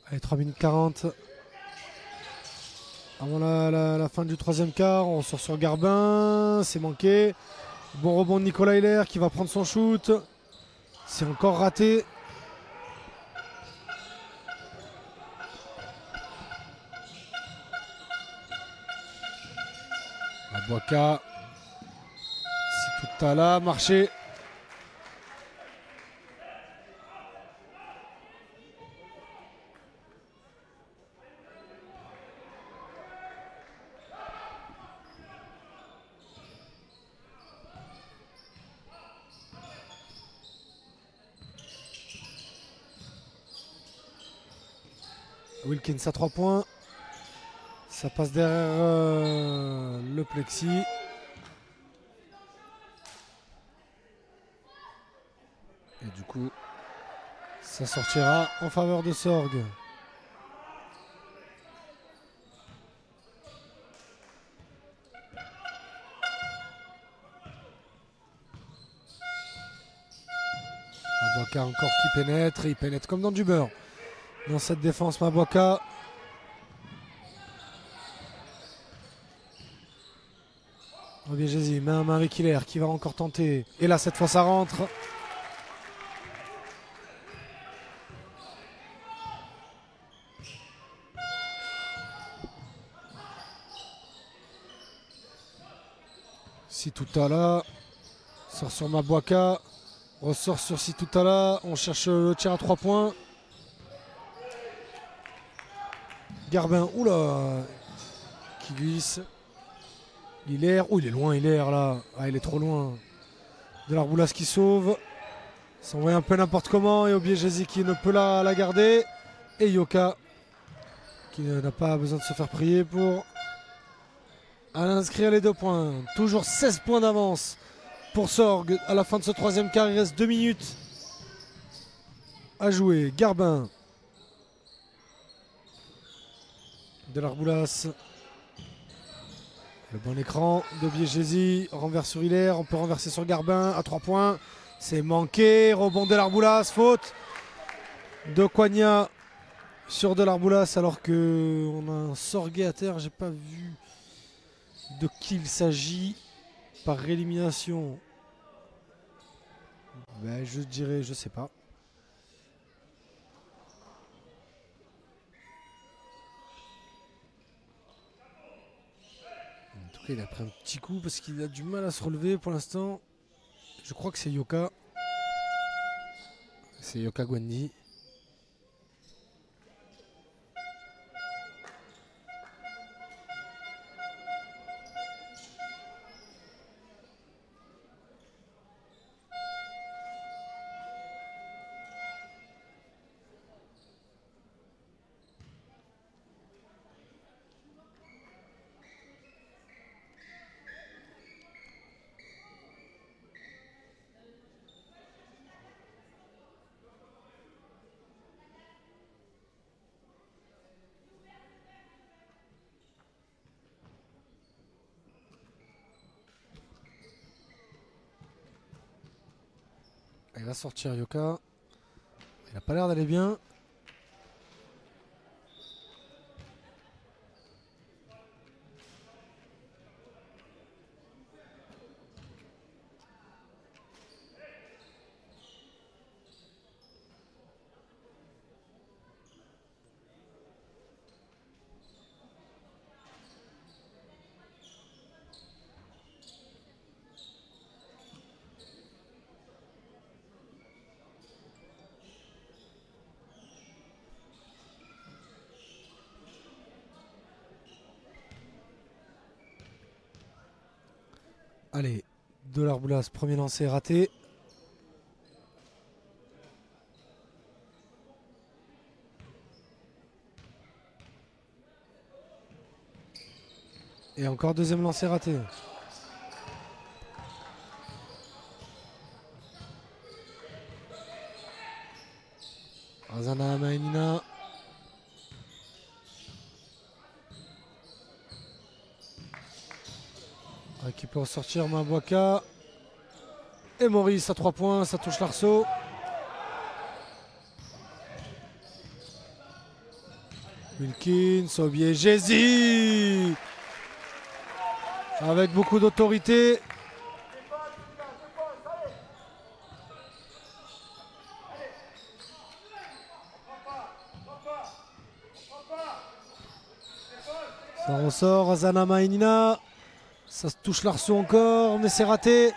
Allez, 3 minutes 40. Avant la fin du troisième quart, on sort sur Garbin. C'est manqué. Bon rebond de Nicolas Hilaire qui va prendre son shoot. C'est encore raté. Maboaka. Situtala, marché. Wilkins à 3 points. Ça passe derrière le plexi. Et du coup, ça sortira en faveur de Sorgue. Maboaka encore qui pénètre. Il pénètre comme dans du beurre. Dans cette défense, Maboaka. Biéjezi, main à main avec Hilaire qui va encore tenter. Et là, cette fois, ça rentre. Situtala sort sur Maboaka. Ressort sur Situtala. On cherche le tir à 3 points. Garbin, oula, qui glisse. Hilaire, oh il est loin Hilaire là, ah il est trop loin. Delarboulas qui sauve. s'envoie un peu n'importe comment et Obiegesi qui ne peut la garder. Et Yoka qui n'a pas besoin de se faire prier pour inscrire les 2 points. Toujours 16 points d'avance pour Sorgue à la fin de ce 3e quart. Il reste 2 minutes à jouer. Garbin. Delarboulas. Le bon écran d'Obiegesi. Renverse sur Hilaire. On peut renverser sur Garbin à 3 points. C'est manqué. Rebond Delarboulas. Faute de Coignat sur Delarboulas alors qu'on a un Sorguet à terre. J'ai pas vu de qui il s'agit par élimination. Ben, je dirais, je sais pas. En tout cas, il a pris un petit coup parce qu'il a du mal à se relever pour l'instant. Je crois que c'est Yoka. C'est Yoka Gwandi. Il va sortir Yoka. Il n'a pas l'air d'aller bien. Allez, Delarboulas, premier lancé raté. Et encore deuxième lancé raté. Razana Mainina. Qui peut ressortir Mabuaka. Et Maurice à 3 points, ça touche l'arceau. Wilkins, Obiegesi. Avec beaucoup d'autorité. Ça ressort, Razana Mainina. Ça se touche l'arceau encore, mais c'est raté.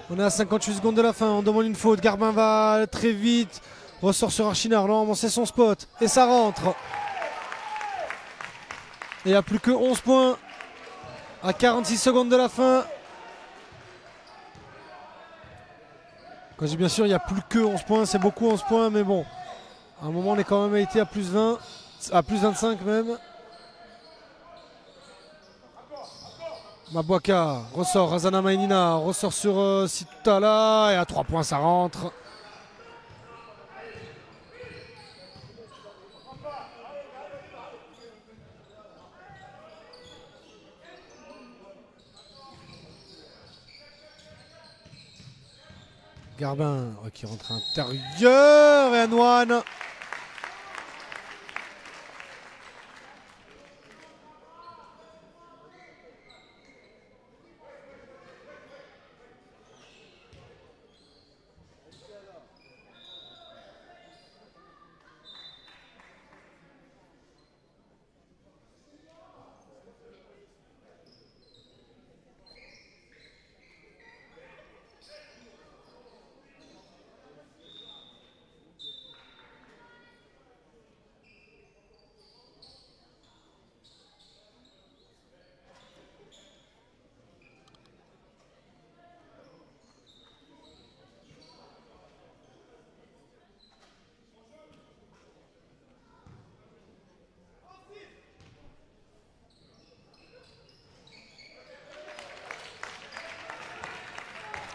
On est à 58 secondes de la fin, on demande une faute. Garbin va très vite. Ressort sur Archinard, normalement c'est son spot. Et ça rentre. Et il n'y a plus que 11 points à 46 secondes de la fin. Quand je dis bien sûr, il n'y a plus que 11 points, c'est beaucoup 11 points, mais bon. À un moment, on est quand même été à plus 20, à plus 25 même. Mabuaka ressort, Razana Mainina ressort sur Sitala et à 3 points ça rentre. Garbin qui rentre à l'intérieur et Anouane.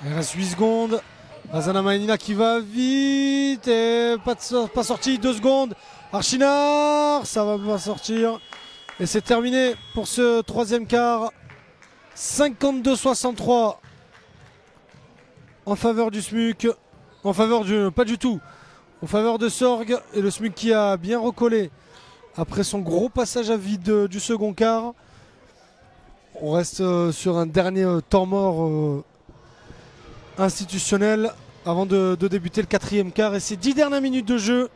Il reste 8 secondes. Razana Maïnina qui va vite et pas sorti, 2 secondes. Archinard, ça va pas sortir. Et c'est terminé pour ce troisième quart. 52-63 en faveur du SMUC. En faveur du... pas du tout. En faveur de Sorgue. Et le SMUC qui a bien recollé après son gros passage à vide du second quart. On reste sur un dernier temps mort institutionnel avant de débuter le quatrième quart. Et ces 10 dernières minutes de jeu.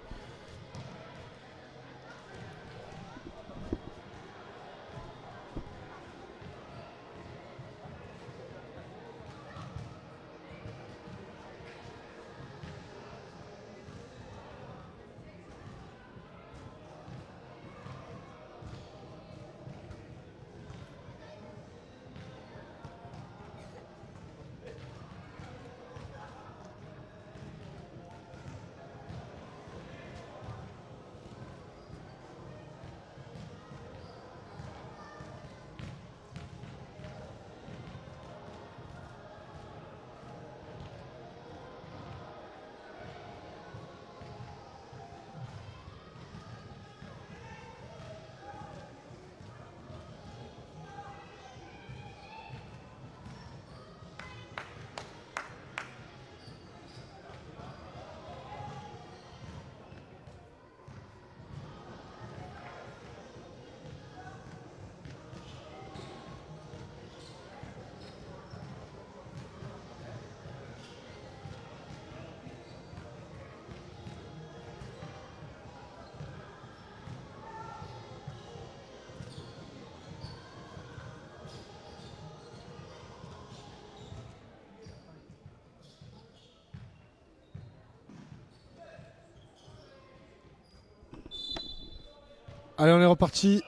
Allez, on est reparti.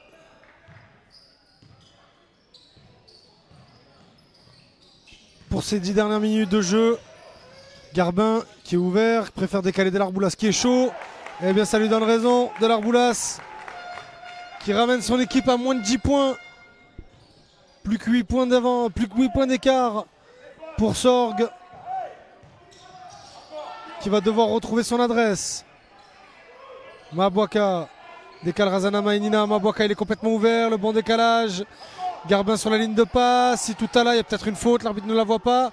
Pour ces 10 dernières minutes de jeu. Garbin qui est ouvert, préfère décaler Delarboulas qui est chaud. Eh bien ça lui donne raison. Delarboulas qui ramène son équipe à moins de 10 points. Plus que 8 points d'avant, plus que 8 points d'écart pour Sorgue. Qui va devoir retrouver son adresse. Mabouaka décale Razana Maïnina. Mabouaka il est complètement ouvert. Le bon décalage. Garbin sur la ligne de passe. Si tout à là, il y a peut-être une faute. L'arbitre ne la voit pas.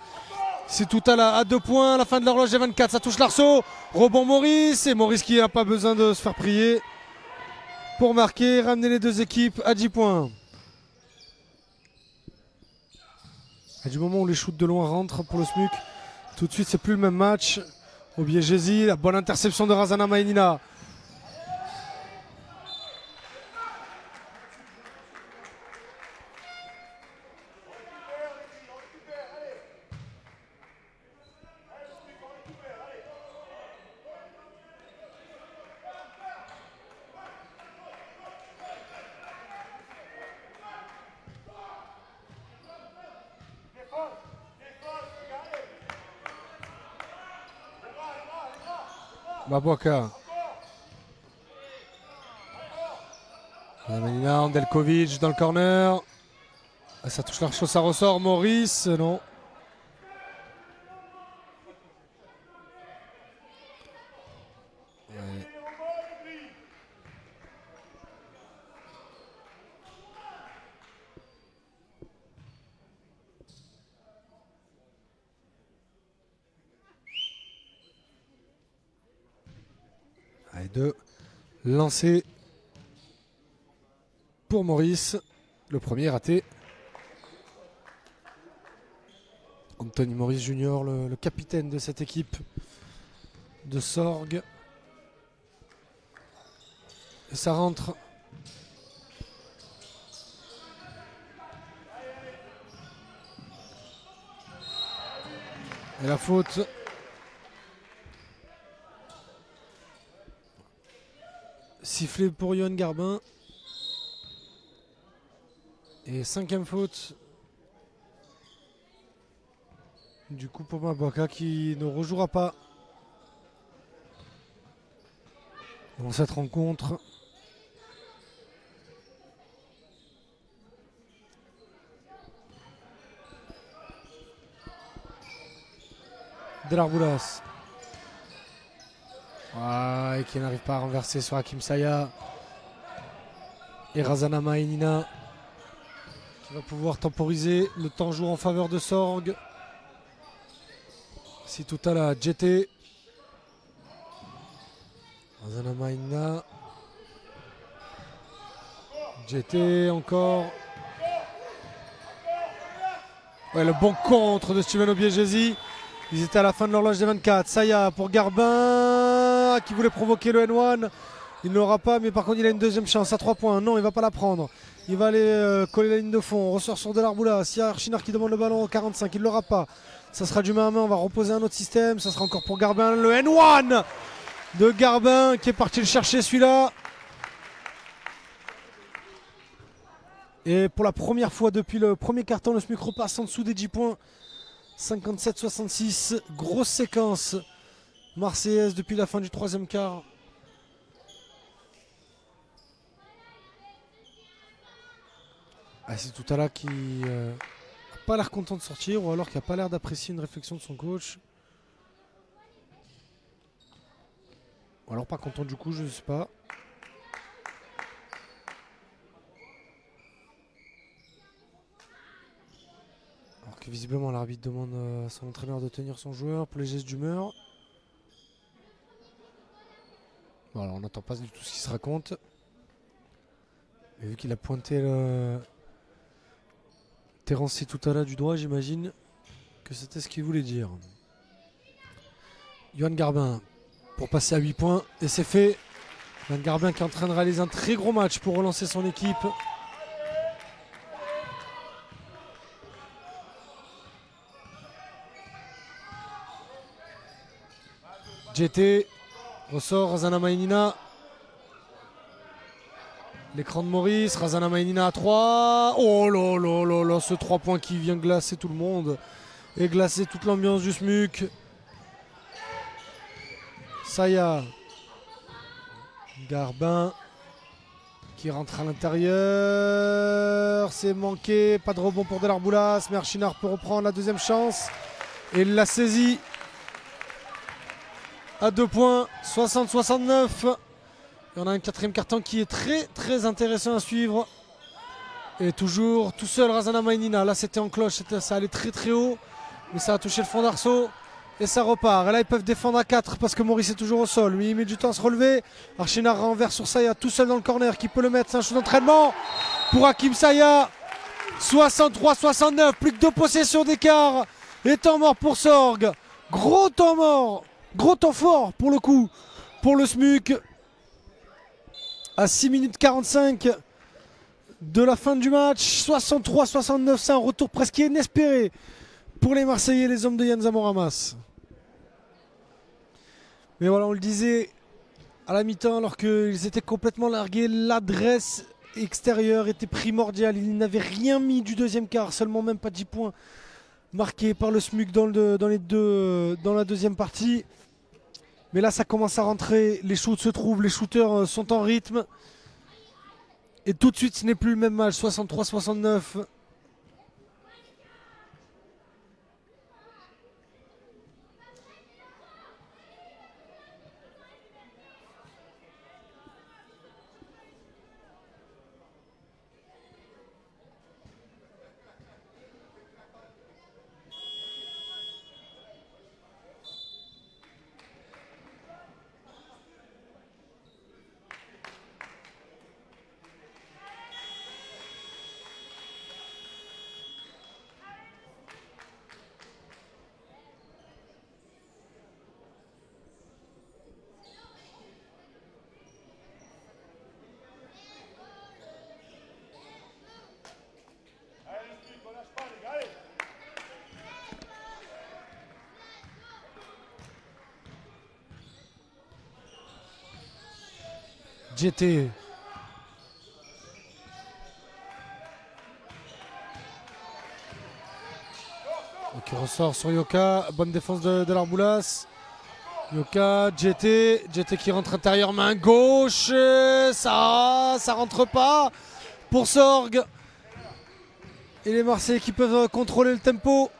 C'est tout à là à 2 points. À la fin de l'horloge des 24. Ça touche l'Arceau. Rebond Maurice. Et Maurice qui n'a pas besoin de se faire prier pour marquer. Ramener les deux équipes à 10 points. Et du moment où les shoots de loin rentrent pour le SMUC, tout de suite c'est plus le même match. Obiegesi, la bonne interception de Razana Maïnina. Mabouaka. Maïnina, Andelkovic dans le corner. Ça touche l'Arceau, ça ressort. Maurice, non. Ouais. Allez, 2 lancés pour Maurice. Le premier raté. Anthony Maurice Junior, le capitaine de cette équipe de Sorgue. Et ça rentre. Et la faute. Sifflé pour Yohan Garbin. Et 5e faute. Du coup pour Mabouaka qui ne rejouera pas dans cette rencontre. Delarboulas. Et qui n'arrive pas à renverser sur Hakim Saya. Et Razana Maïnina qui va pouvoir temporiser. Le temps joue en faveur de Sorg. Si tout à la JT. Razana Maïnina. JT encore. Ouais, le bon contre de Steven Obiegesi. Ils étaient à la fin de l'horloge des 24. Saya pour Garbin qui voulait provoquer le N1. Il ne l'aura pas, mais par contre il a une deuxième chance à 3 points. Non, il ne va pas la prendre. Il va aller coller la ligne de fond. On ressort sur Delarboulas. Il y a Archinar qui demande le ballon au 45. Il ne l'aura pas. Ça sera du main à main. On va reposer un autre système. Ça sera encore pour Garbin. Le N1 de Garbin qui est parti le chercher celui-là. Et pour la première fois depuis le premier carton, le SMUC repasse en dessous des 10 points. 57-66. Grosse séquence marseillaise depuis la fin du troisième quart. C'est tout à l'heure qui n'a pas l'air content de sortir ou alors qui n'a pas l'air d'apprécier une réflexion de son coach. Ou alors pas content du coup, je ne sais pas. Alors que visiblement l'arbitre demande à son entraîneur de tenir son joueur pour les gestes d'humeur. Bon, alors on n'entend pas du tout ce qui se raconte. Mais vu qu'il a pointé le Terrancier tout à l'heure du doigt, j'imagine que c'était ce qu'il voulait dire. Yohan Garbin pour passer à 8 points et c'est fait. Yohan Garbin qui est en train de réaliser un très gros match pour relancer son équipe. JT ressort Razana Maïnina. L'écran de Maurice, Razana Maïnina à 3. Oh là là là là, ce 3 points qui vient glacer tout le monde et glacer toute l'ambiance du SMUC. Saya. Garbin qui rentre à l'intérieur. C'est manqué, pas de rebond pour Delarboulas, mais Archinar peut reprendre la deuxième chance. Et il l'a saisi à 2 points, 60-69. Et on a un quatrième carton qui est très très intéressant à suivre. Et toujours tout seul Razana Maïnina. Là c'était en cloche, ça allait très très haut. Mais ça a touché le fond d'arceau. Et ça repart. Et là ils peuvent défendre à 4 parce que Maurice est toujours au sol. Lui il met du temps à se relever. Archinar renverse sur Saya tout seul dans le corner. Qui peut le mettre? C'est un shoot d'entraînement pour Hakim Saya. 63-69. Plus que 2 possessions d'écart. Et temps mort pour Sorg. Gros temps mort. Gros temps fort pour le coup. Pour le SMUC. À 6 minutes 45 de la fin du match, 63-69, c'est un retour presque inespéré pour les Marseillais, les hommes de Yann Zamoramas. Mais voilà, on le disait à la mi-temps, alors qu'ils étaient complètement largués, l'adresse extérieure était primordiale. Ils n'avaient rien mis du deuxième quart, seulement même pas 10 points marqués par le SMUC dans la deuxième partie. Mais là, ça commence à rentrer. Les shoots se trouvent, les shooters sont en rythme. Et tout de suite, ce n'est plus le même match. 63-69. JT. Qui ressort sur Yoka. Bonne défense de Delarboulas. Yoka, JT qui rentre intérieur, main gauche. Ça rentre pas pour Sorg. Et les Marseillais qui peuvent contrôler le tempo.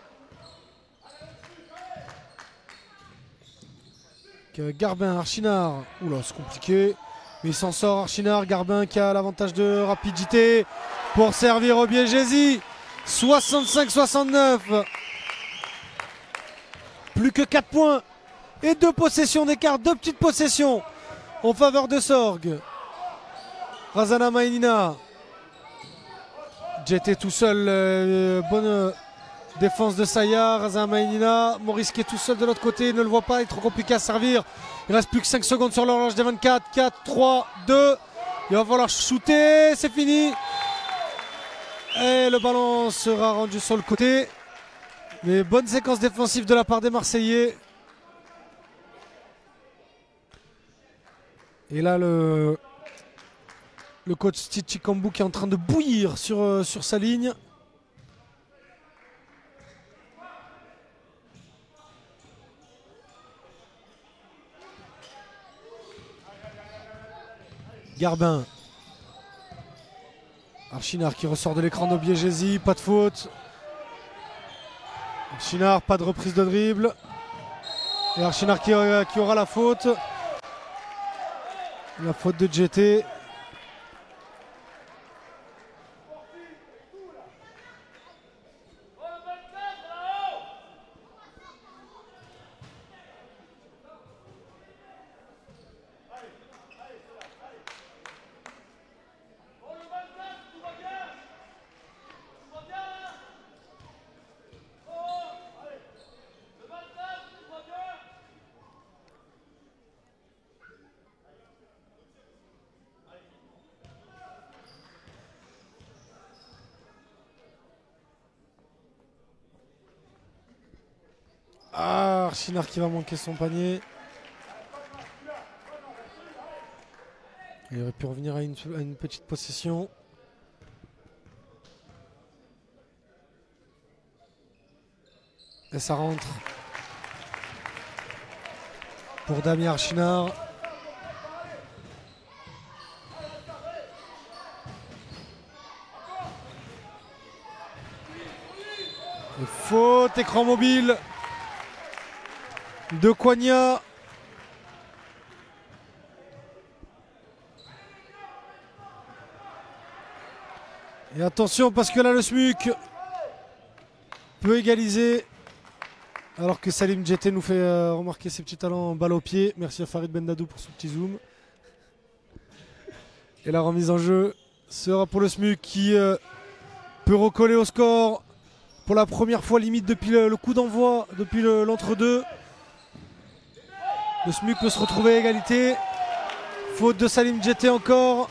Garbin, Archinard. Oula, c'est compliqué. Mais il s'en sort, Archinard. Garbin qui a l'avantage de rapidité pour servir au Biégési. 65-69. Plus que 4 points. Et 2 possessions d'écart. 2 petites possessions en faveur de Sorgue. Razana Mainina. Jet est tout seul. Bonne défense de Saya. Razana Mainina. Maurice qui est tout seul de l'autre côté. Il ne le voit pas. Il est trop compliqué à servir. Il reste plus que 5 secondes sur l'horloge des 24. 4, 3, 2. Il va falloir shooter. C'est fini. Et le ballon sera rendu sur le côté. Mais bonne séquence défensive de la part des Marseillais. Et là, le coach Steve Chikambu qui est en train de bouillir sur sa ligne. Garbin. Archinard qui ressort de l'écran de Biégési. Pas de faute. Archinard, pas de reprise de dribble. Et Archinard qui aura la faute. La faute de JT. Ah, Archinard qui va manquer son panier. Il aurait pu revenir à une petite possession. Et ça rentre pour Damien Archinard. Et faute, écran mobile de Coignat. Et attention parce que là le SMUC peut égaliser. Alors que Salim Djeté nous fait remarquer ses petits talents en balle au pied. Merci à Farid Bendadou pour son petit zoom. Et la remise en jeu sera pour le SMUC qui peut recoller au score pour la première fois limite depuis le coup d'envoi, depuis l'entre-deux. Le SMUC peut se retrouver à égalité. Faute de Salim Djeté encore.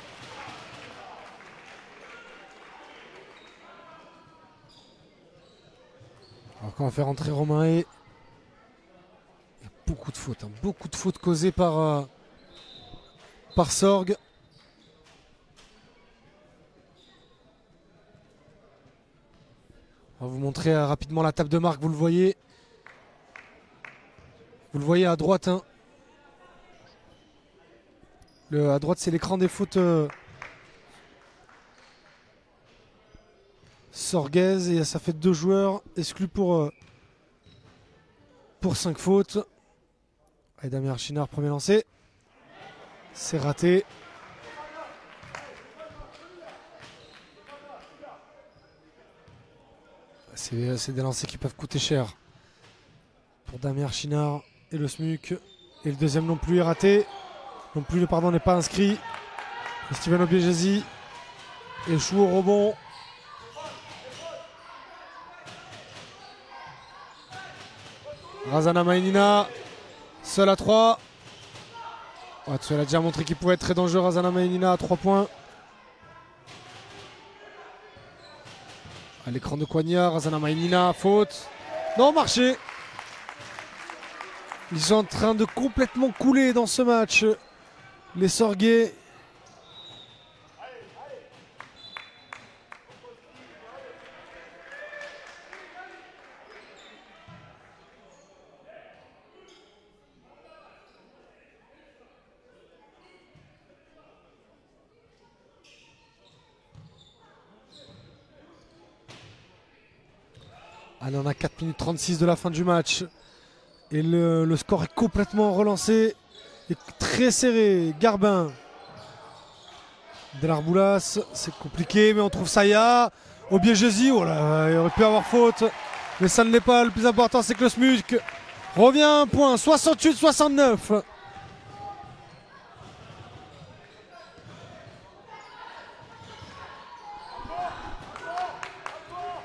Alors quand on va faire entrer Romain Hay, il y a beaucoup de fautes causées par Sorgue. On va vous montrer rapidement la table de marque, vous le voyez. Vous le voyez à droite. Hein. À droite c'est l'écran des fautes sorguaises et ça fait 2 joueurs exclus pour 5 fautes. Allez, Damien Archinard, premier lancé. C'est raté. C'est des lancers qui peuvent coûter cher pour Damien Archinard et le SMUC. Et le deuxième non plus est raté. Non plus, le pardon n'est pas inscrit. Steven Obiegesi échoue au rebond. Razana Mainina, seul à 3. Ouais, tu a déjà montré qu'il pouvait être très dangereux. Razana Mainina à 3 points. À l'écran de Coignard, Razana Mainina, faute. Non, marché. Ils sont en train de complètement couler dans ce match. Les Sorguais. Allez, on a 4 minutes 36 de la fin du match. Et le score est complètement relancé. Et très serré. Garbin. Delarboulas, c'est compliqué, mais on trouve Saya. Obiegesi, oh là, il aurait pu avoir faute. Mais ça ne l'est pas. Le plus important, c'est que le SMUC revient à un point. 68-69.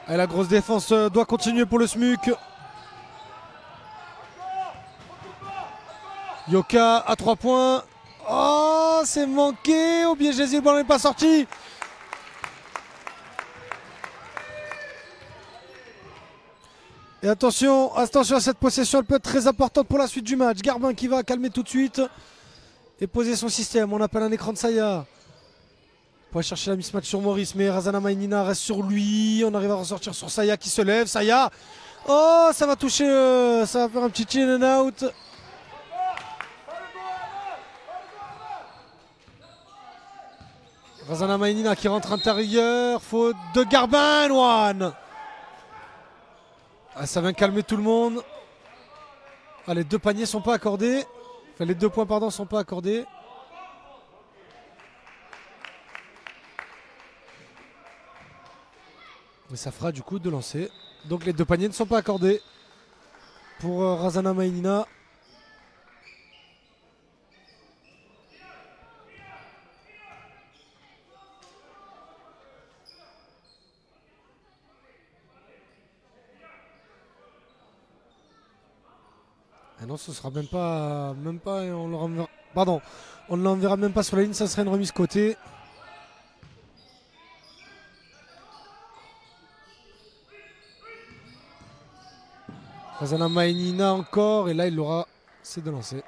Et la grosse défense doit continuer pour le SMUC. Yoka à 3 points. Oh, c'est manqué. Obiegesi, le ballon n'est pas sorti. Et attention à cette possession, elle peut être très importante pour la suite du match. Garbin qui va calmer tout de suite et poser son système. On appelle un écran de Saya. On va chercher la mismatch sur Maurice, mais Razana Mainina reste sur lui. On arrive à ressortir sur Saya qui se lève. Saya, oh, ça va toucher, ça va faire un petit in and out. Razana Mainina qui rentre intérieur. Faute de Garbin, One. Ah, ça vient calmer tout le monde. Ah, les 2 paniers sont pas accordés. Enfin, les 2 points, pardon, sont pas accordés. Mais ça fera du coup 2 lancers. Donc les 2 paniers ne sont pas accordés pour Razana Mainina. Ah non, ce sera même pas, on le renverra, pardon, on ne l'enverra même pas sur la ligne, ça serait une remise côté. Razana Mainina encore, et là il aura ses 2 lancers.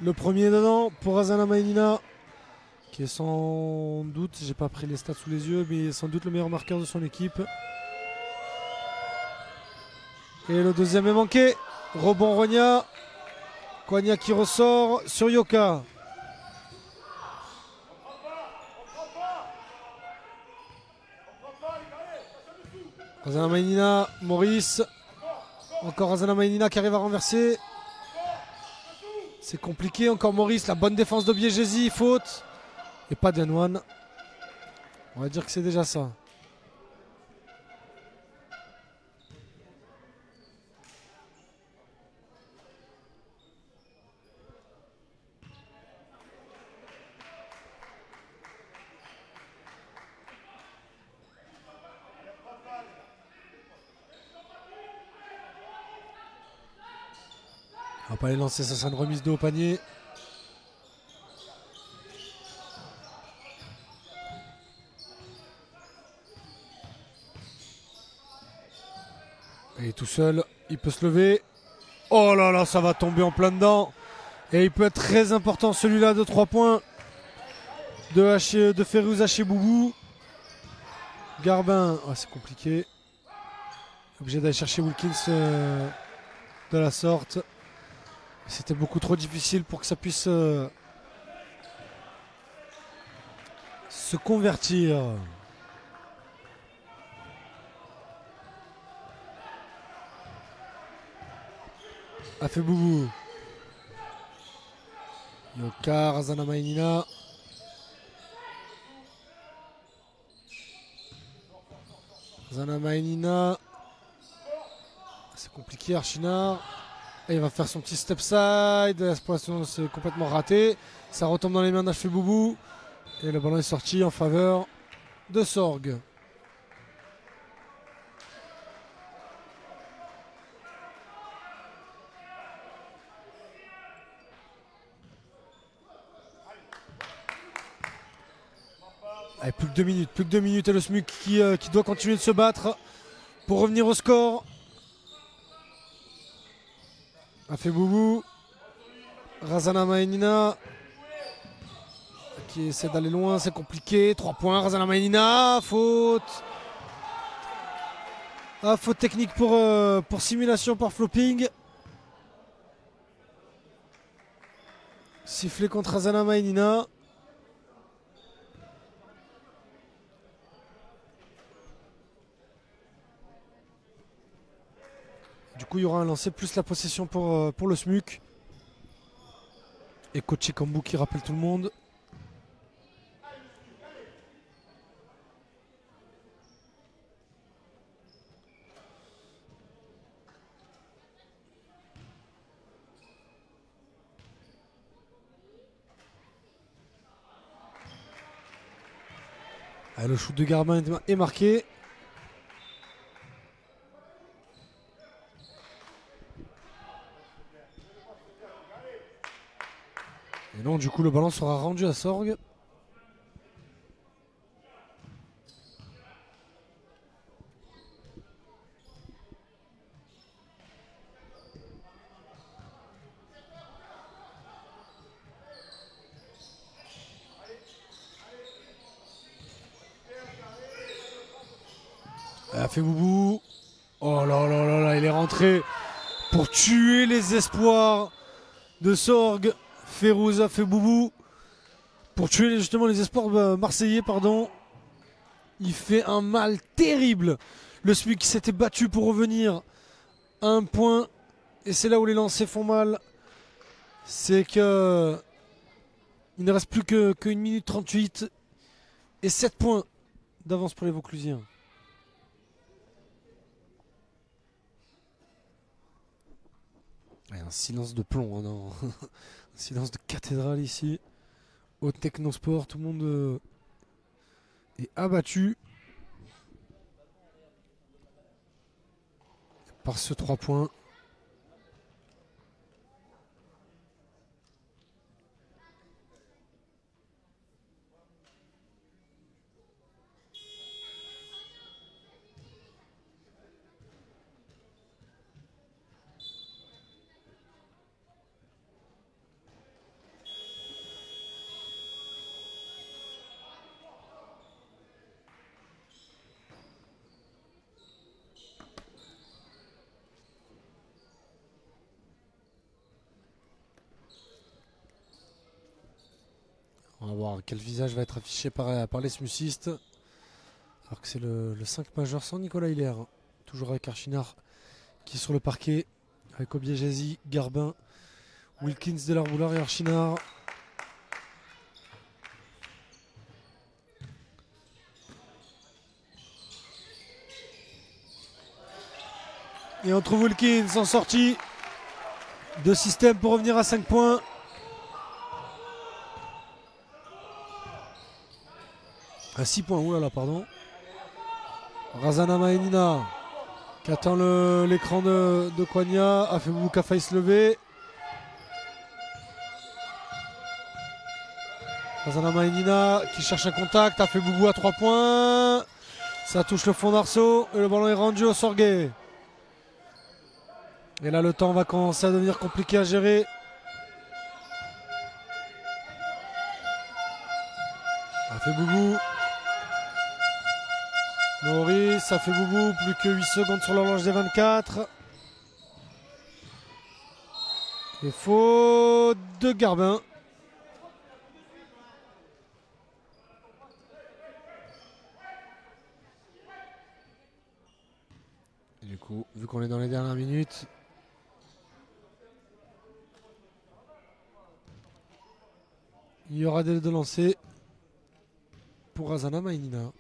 Le premier dedans pour Razana Mainina, qui est sans doute, j'ai pas pris les stats sous les yeux, mais sans doute le meilleur marqueur de son équipe. Et le deuxième est manqué. Rebond Rogna. Kwanya qui ressort sur Yoka. Razana Mainina, Maurice. Encore Razana Mainina qui arrive à renverser. C'est compliqué, encore Maurice, la bonne défense d'Obiegesi, faute. Et pas d'N1. On va dire que c'est déjà ça. On va pas les lancer, ça sera une remise de haut panier. Et tout seul, il peut se lever. Oh là là, ça va tomber en plein dedans. Et il peut être très important celui-là de 3 points de Férouz Hacheboubou. Garbin, oh, c'est compliqué. Obligé d'aller chercher Wilkins de la sorte. C'était beaucoup trop difficile pour que ça puisse se convertir. Hacheboubou. Yoka, Razana Mainina. Razana Mainina. C'est compliqué, Archinard. Et il va faire son petit step side. L'exploration c'est complètement raté. Ça retombe dans les mains d'Hacheboubou. Et le ballon est sorti en faveur de Sorg. Allez, plus que 2 minutes et le SMUC qui doit continuer de se battre pour revenir au score. Hacheboubou, Razana Maïnina qui essaie d'aller loin, c'est compliqué. 3 points, Razana Maïnina, faute. Ah, faute technique pour simulation par flopping. Sifflé contre Razana Maïnina. Du coup, il y aura un lancer plus la possession pour le SMUC. Et Kochi Kambu qui rappelle tout le monde. Ah, le shoot de Garbin est marqué. Et non, du coup, le ballon sera rendu à Sorgue. Elle a fait boubou. Oh là là là là, il est rentré pour tuer les espoirs de Sorgue. Férouz a fait boubou pour tuer justement les espoirs marseillais, pardon. Il fait un mal terrible. Le SMUC qui s'était battu pour revenir à un point. Et c'est là où les lancers font mal. C'est que il ne reste plus que 1 minute 38 et 7 points d'avance pour les Vauclusiens. Un silence de plomb, hein, non. Un silence de cathédrale ici. Au Technosport, tout le monde est abattu par ce 3 points. On va voir quel visage va être affiché par les smucistes. Alors que c'est le 5 majeur sans Nicolas Hilaire. Toujours avec Archinard qui est sur le parquet. Avec Obiegesi, Garbin, Wilkins, Delarboulard et Archinard. Et on trouve Wilkins en sortie de système pour revenir à 5 points. À 6 points, oulala, pardon. Razana Maïnina qui attend l'écran de Koigna. A fait Boubou qui a failli se lever. Razana Maïnina qui cherche un contact. A fait Boubou à 3 points. Ça touche le fond d'arceau et le ballon est rendu au Sorguet. Et là, le temps va commencer à devenir compliqué à gérer. A fait Boubou. Maurice, ça fait boubou, plus que 8 secondes sur l'horloge des 24. Et faute de Garbin. Et du coup, vu qu'on est dans les dernières minutes, il y aura des deux lancers pour Razana Maïnina,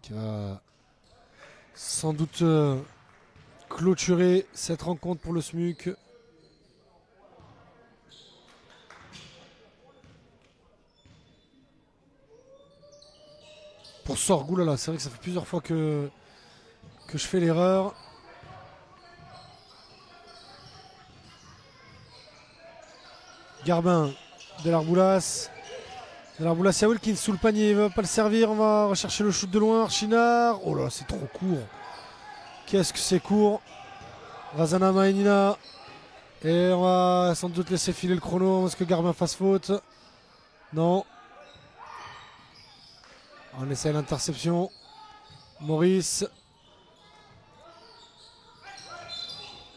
qui va sans doute clôturer cette rencontre pour le SMUC. Pour Sorgue, oulala, c'est vrai que ça fait plusieurs fois que je fais l'erreur. Garbin, Delarboulas. Delarboulas, il y a Wilkins sous le panier, il ne va pas le servir. On va rechercher le shoot de loin. Archinard. Oh là, c'est trop court. Qu'est-ce que c'est court. Razana Maïnina Et on va sans doute laisser filer le chrono. Est-ce que Garbin fasse faute? Non. On essaie l'interception. Maurice.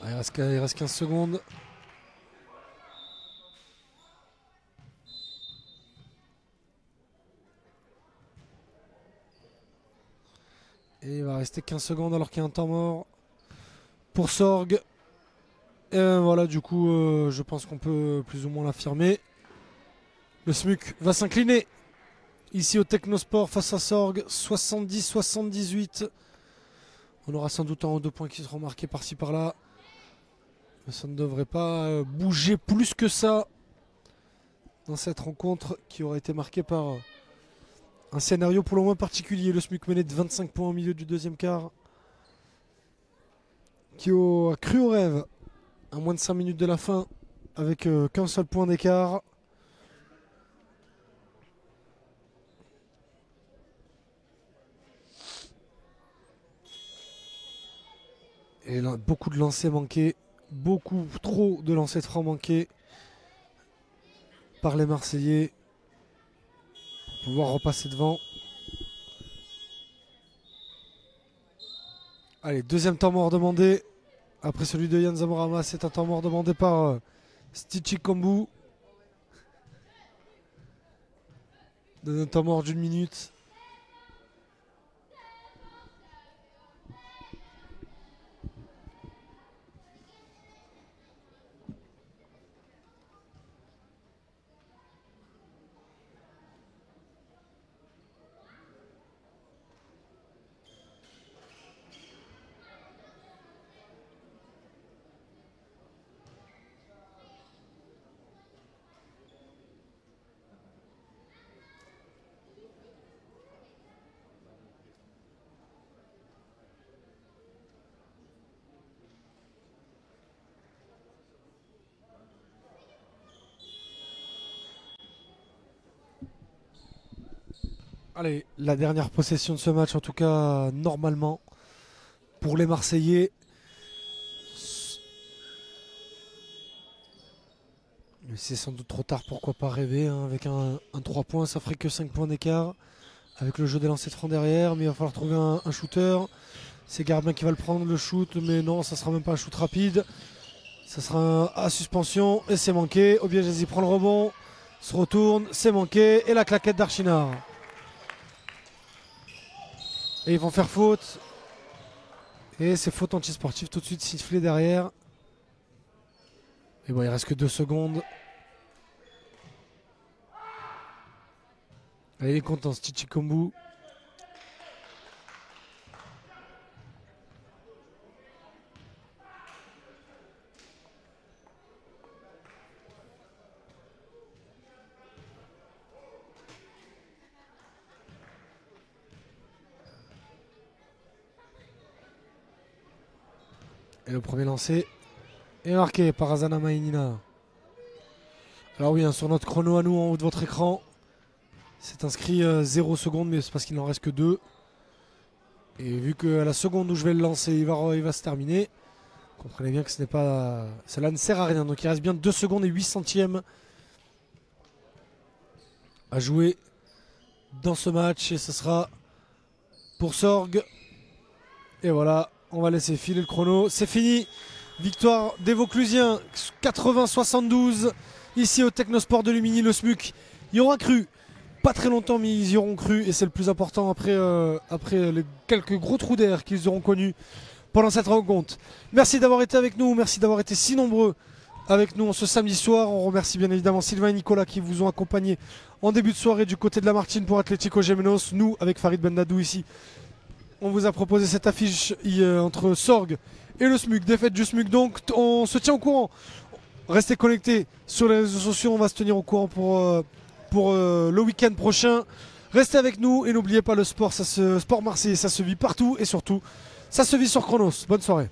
Il reste 15 secondes. Et il va rester 15 secondes alors qu'il y a un temps mort pour Sorg. Et voilà, du coup, je pense qu'on peut plus ou moins l'affirmer. Le SMUC va s'incliner ici au Technosport face à Sorg, 70-78. On aura sans doute un ou deux points qui seront marqués par-ci par-là. Mais ça ne devrait pas bouger plus que ça dans cette rencontre qui aurait été marquée par un scénario pour le moins particulier. Le SMUC mené de 25 points au milieu du deuxième quart, qui a cru au rêve à moins de 5 minutes de la fin avec qu'un seul point d'écart. Et là, beaucoup de lancers manqués, beaucoup trop de lancers de francs manqués par les Marseillais pour pouvoir repasser devant. Allez, deuxième temps mort demandé. Après celui de Yann Zamorama, c'est un temps mort demandé par Stichi Kombu. Un temps mort d'1 minute. Allez, la dernière possession de ce match, en tout cas normalement, pour les Marseillais. Mais c'est sans doute trop tard, pourquoi pas rêver, hein, avec un 3 points, ça ferait que 5 points d'écart. Avec le jeu des lancers de francs derrière, mais il va falloir trouver un shooter. C'est Garbin qui va le prendre, le shoot, mais non, ça sera même pas un shoot rapide. Ça sera à suspension, et c'est manqué. Obiagesi prend le rebond, se retourne, c'est manqué, et la claquette d'Archinard. Et ils vont faire faute. Et c'est faute anti-sportive tout de suite sifflé derrière. Et bon, il reste que 2 secondes. Allez, il est content, Stichi Kombu. Et le premier lancé est marqué par Azana Mainina. Alors oui, hein, sur notre chrono à nous en haut de votre écran, c'est inscrit 0 secondes, mais c'est parce qu'il n'en reste que 2. Et vu qu'à la seconde où je vais le lancer, il va se terminer. Comprenez bien que cela ne sert à rien. Donc il reste bien 2 secondes et 8 centièmes à jouer dans ce match. Et ce sera pour Sorg. Et voilà, on va laisser filer le chrono. C'est fini. Victoire des Vauclusiens, 80-72. Ici au Technosport de Lumini, le SMUC. Ils aura cru. Pas très longtemps, mais ils y auront cru. Et c'est le plus important après les quelques gros trous d'air qu'ils auront connus pendant cette rencontre. Merci d'avoir été avec nous. Merci d'avoir été si nombreux avec nous ce samedi soir. On remercie bien évidemment Sylvain et Nicolas qui vous ont accompagnés en début de soirée du côté de la Martine pour Atlético Gémenos. Nous, avec Farid Bendadou ici, on vous a proposé cette affiche entre Sorg et le SMUC. Défaite du SMUC donc. On se tient au courant. Restez connectés sur les réseaux sociaux. On va se tenir au courant pour le week-end prochain. Restez avec nous et n'oubliez pas le sport marseillais, ça se vit partout et surtout ça se vit sur Chronos. Bonne soirée.